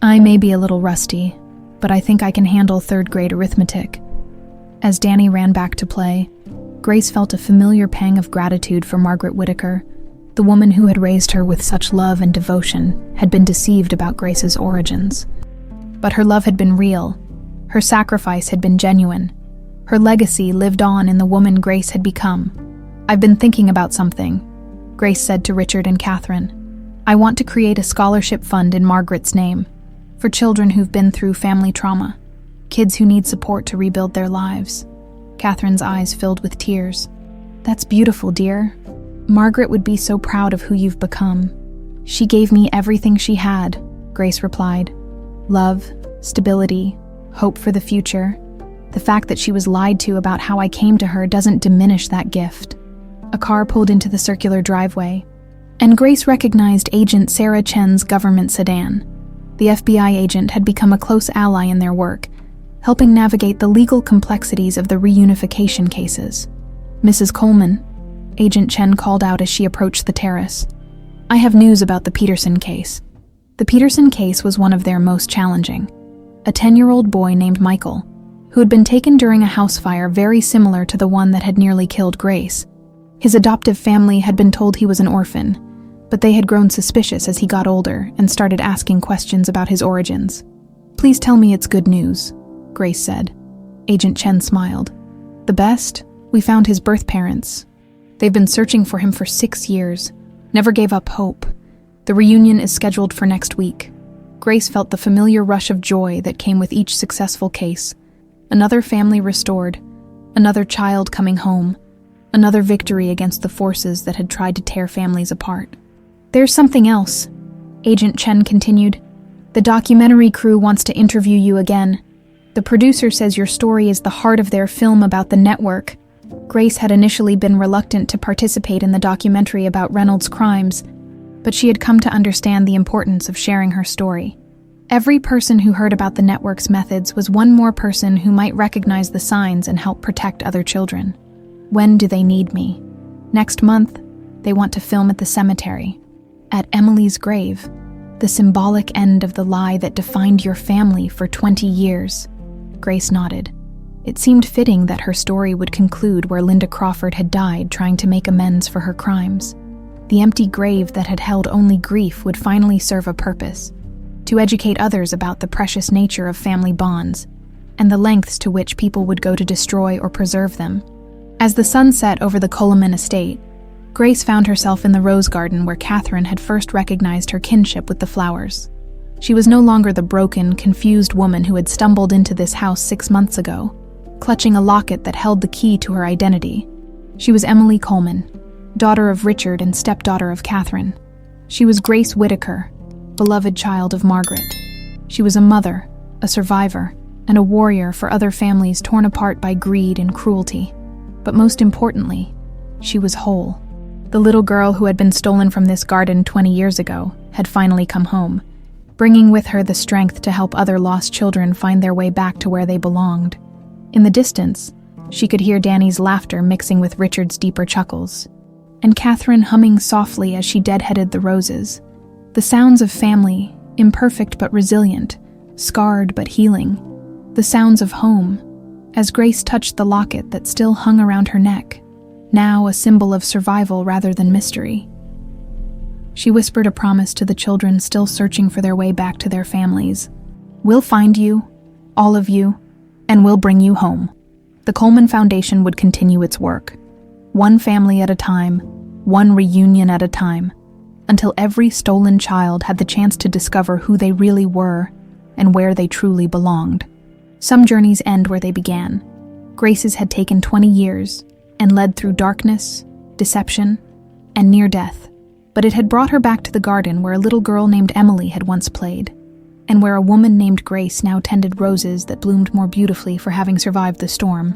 A: "I may be a little rusty, but I think I can handle 3rd grade arithmetic." As Danny ran back to play, Grace felt a familiar pang of gratitude for Margaret Whitaker. The woman who had raised her with such love and devotion had been deceived about Grace's origins. But her love had been real. Her sacrifice had been genuine. Her legacy lived on in the woman Grace had become. "I've been thinking about something," Grace said to Richard and Catherine. "I want to create a scholarship fund in Margaret's name, for children who've been through family trauma, kids who need support to rebuild their lives." Catherine's eyes filled with tears. "That's beautiful, dear. Margaret would be so proud of who you've become." "She gave me everything she had," Grace replied. "Love, stability, hope for the future. The fact that she was lied to about how I came to her doesn't diminish that gift." A car pulled into the circular driveway, and Grace recognized Agent Sarah Chen's government sedan. The FBI agent had become a close ally in their work, helping navigate the legal complexities of the reunification cases. "Mrs. Coleman," Agent Chen called out as she approached the terrace, "I have news about the Peterson case." The Peterson case was one of their most challenging. A 10-year-old boy named Michael, who had been taken during a house fire very similar to the one that had nearly killed Grace. His adoptive family had been told he was an orphan, but they had grown suspicious as he got older and started asking questions about his origins. "Please tell me it's good news," Grace said. Agent Chen smiled. "The best? We found his birth parents. They've been searching for him for 6 years, never gave up hope. The reunion is scheduled for next week." Grace felt the familiar rush of joy that came with each successful case. Another family restored, another child coming home, another victory against the forces that had tried to tear families apart. "There's something else," Agent Chen continued. "The documentary crew wants to interview you again. The producer says your story is the heart of their film about the network." Grace had initially been reluctant to participate in the documentary about Reynolds' crimes, but she had come to understand the importance of sharing her story. Every person who heard about the network's methods was one more person who might recognize the signs and help protect other children. "When do they need me?" "Next month. They want to film at the cemetery. At Emily's grave, the symbolic end of the lie that defined your family for 20 years. Grace nodded. It seemed fitting that her story would conclude where Linda Crawford had died trying to make amends for her crimes. The empty grave that had held only grief would finally serve a purpose: to educate others about the precious nature of family bonds and the lengths to which people would go to destroy or preserve them. As the sun set over the Coleman estate, Grace found herself in the rose garden where Catherine had first recognized her kinship with the flowers. She was no longer the broken, confused woman who had stumbled into this house 6 months ago, clutching a locket that held the key to her identity. She was Emily Coleman, daughter of Richard and stepdaughter of Catherine. She was Grace Whitaker, beloved child of Margaret. She was a mother, a survivor, and a warrior for other families torn apart by greed and cruelty. But most importantly, she was whole. The little girl who had been stolen from this garden 20 years ago had finally come home, bringing with her the strength to help other lost children find their way back to where they belonged. In the distance, she could hear Danny's laughter mixing with Richard's deeper chuckles, and Catherine humming softly as she deadheaded the roses. The sounds of family, imperfect but resilient, scarred but healing. The sounds of home, as Grace touched the locket that still hung around her neck, now a symbol of survival rather than mystery. She whispered a promise to the children still searching for their way back to their families. "We'll find you, all of you, and we'll bring you home." The Coleman Foundation would continue its work, one family at a time, one reunion at a time, until every stolen child had the chance to discover who they really were and where they truly belonged. Some journeys end where they began. Grace's had taken 20 years and led through darkness, deception, and near death, but it had brought her back to the garden where a little girl named Emily had once played, and where a woman named Grace now tended roses that bloomed more beautifully for having survived the storm.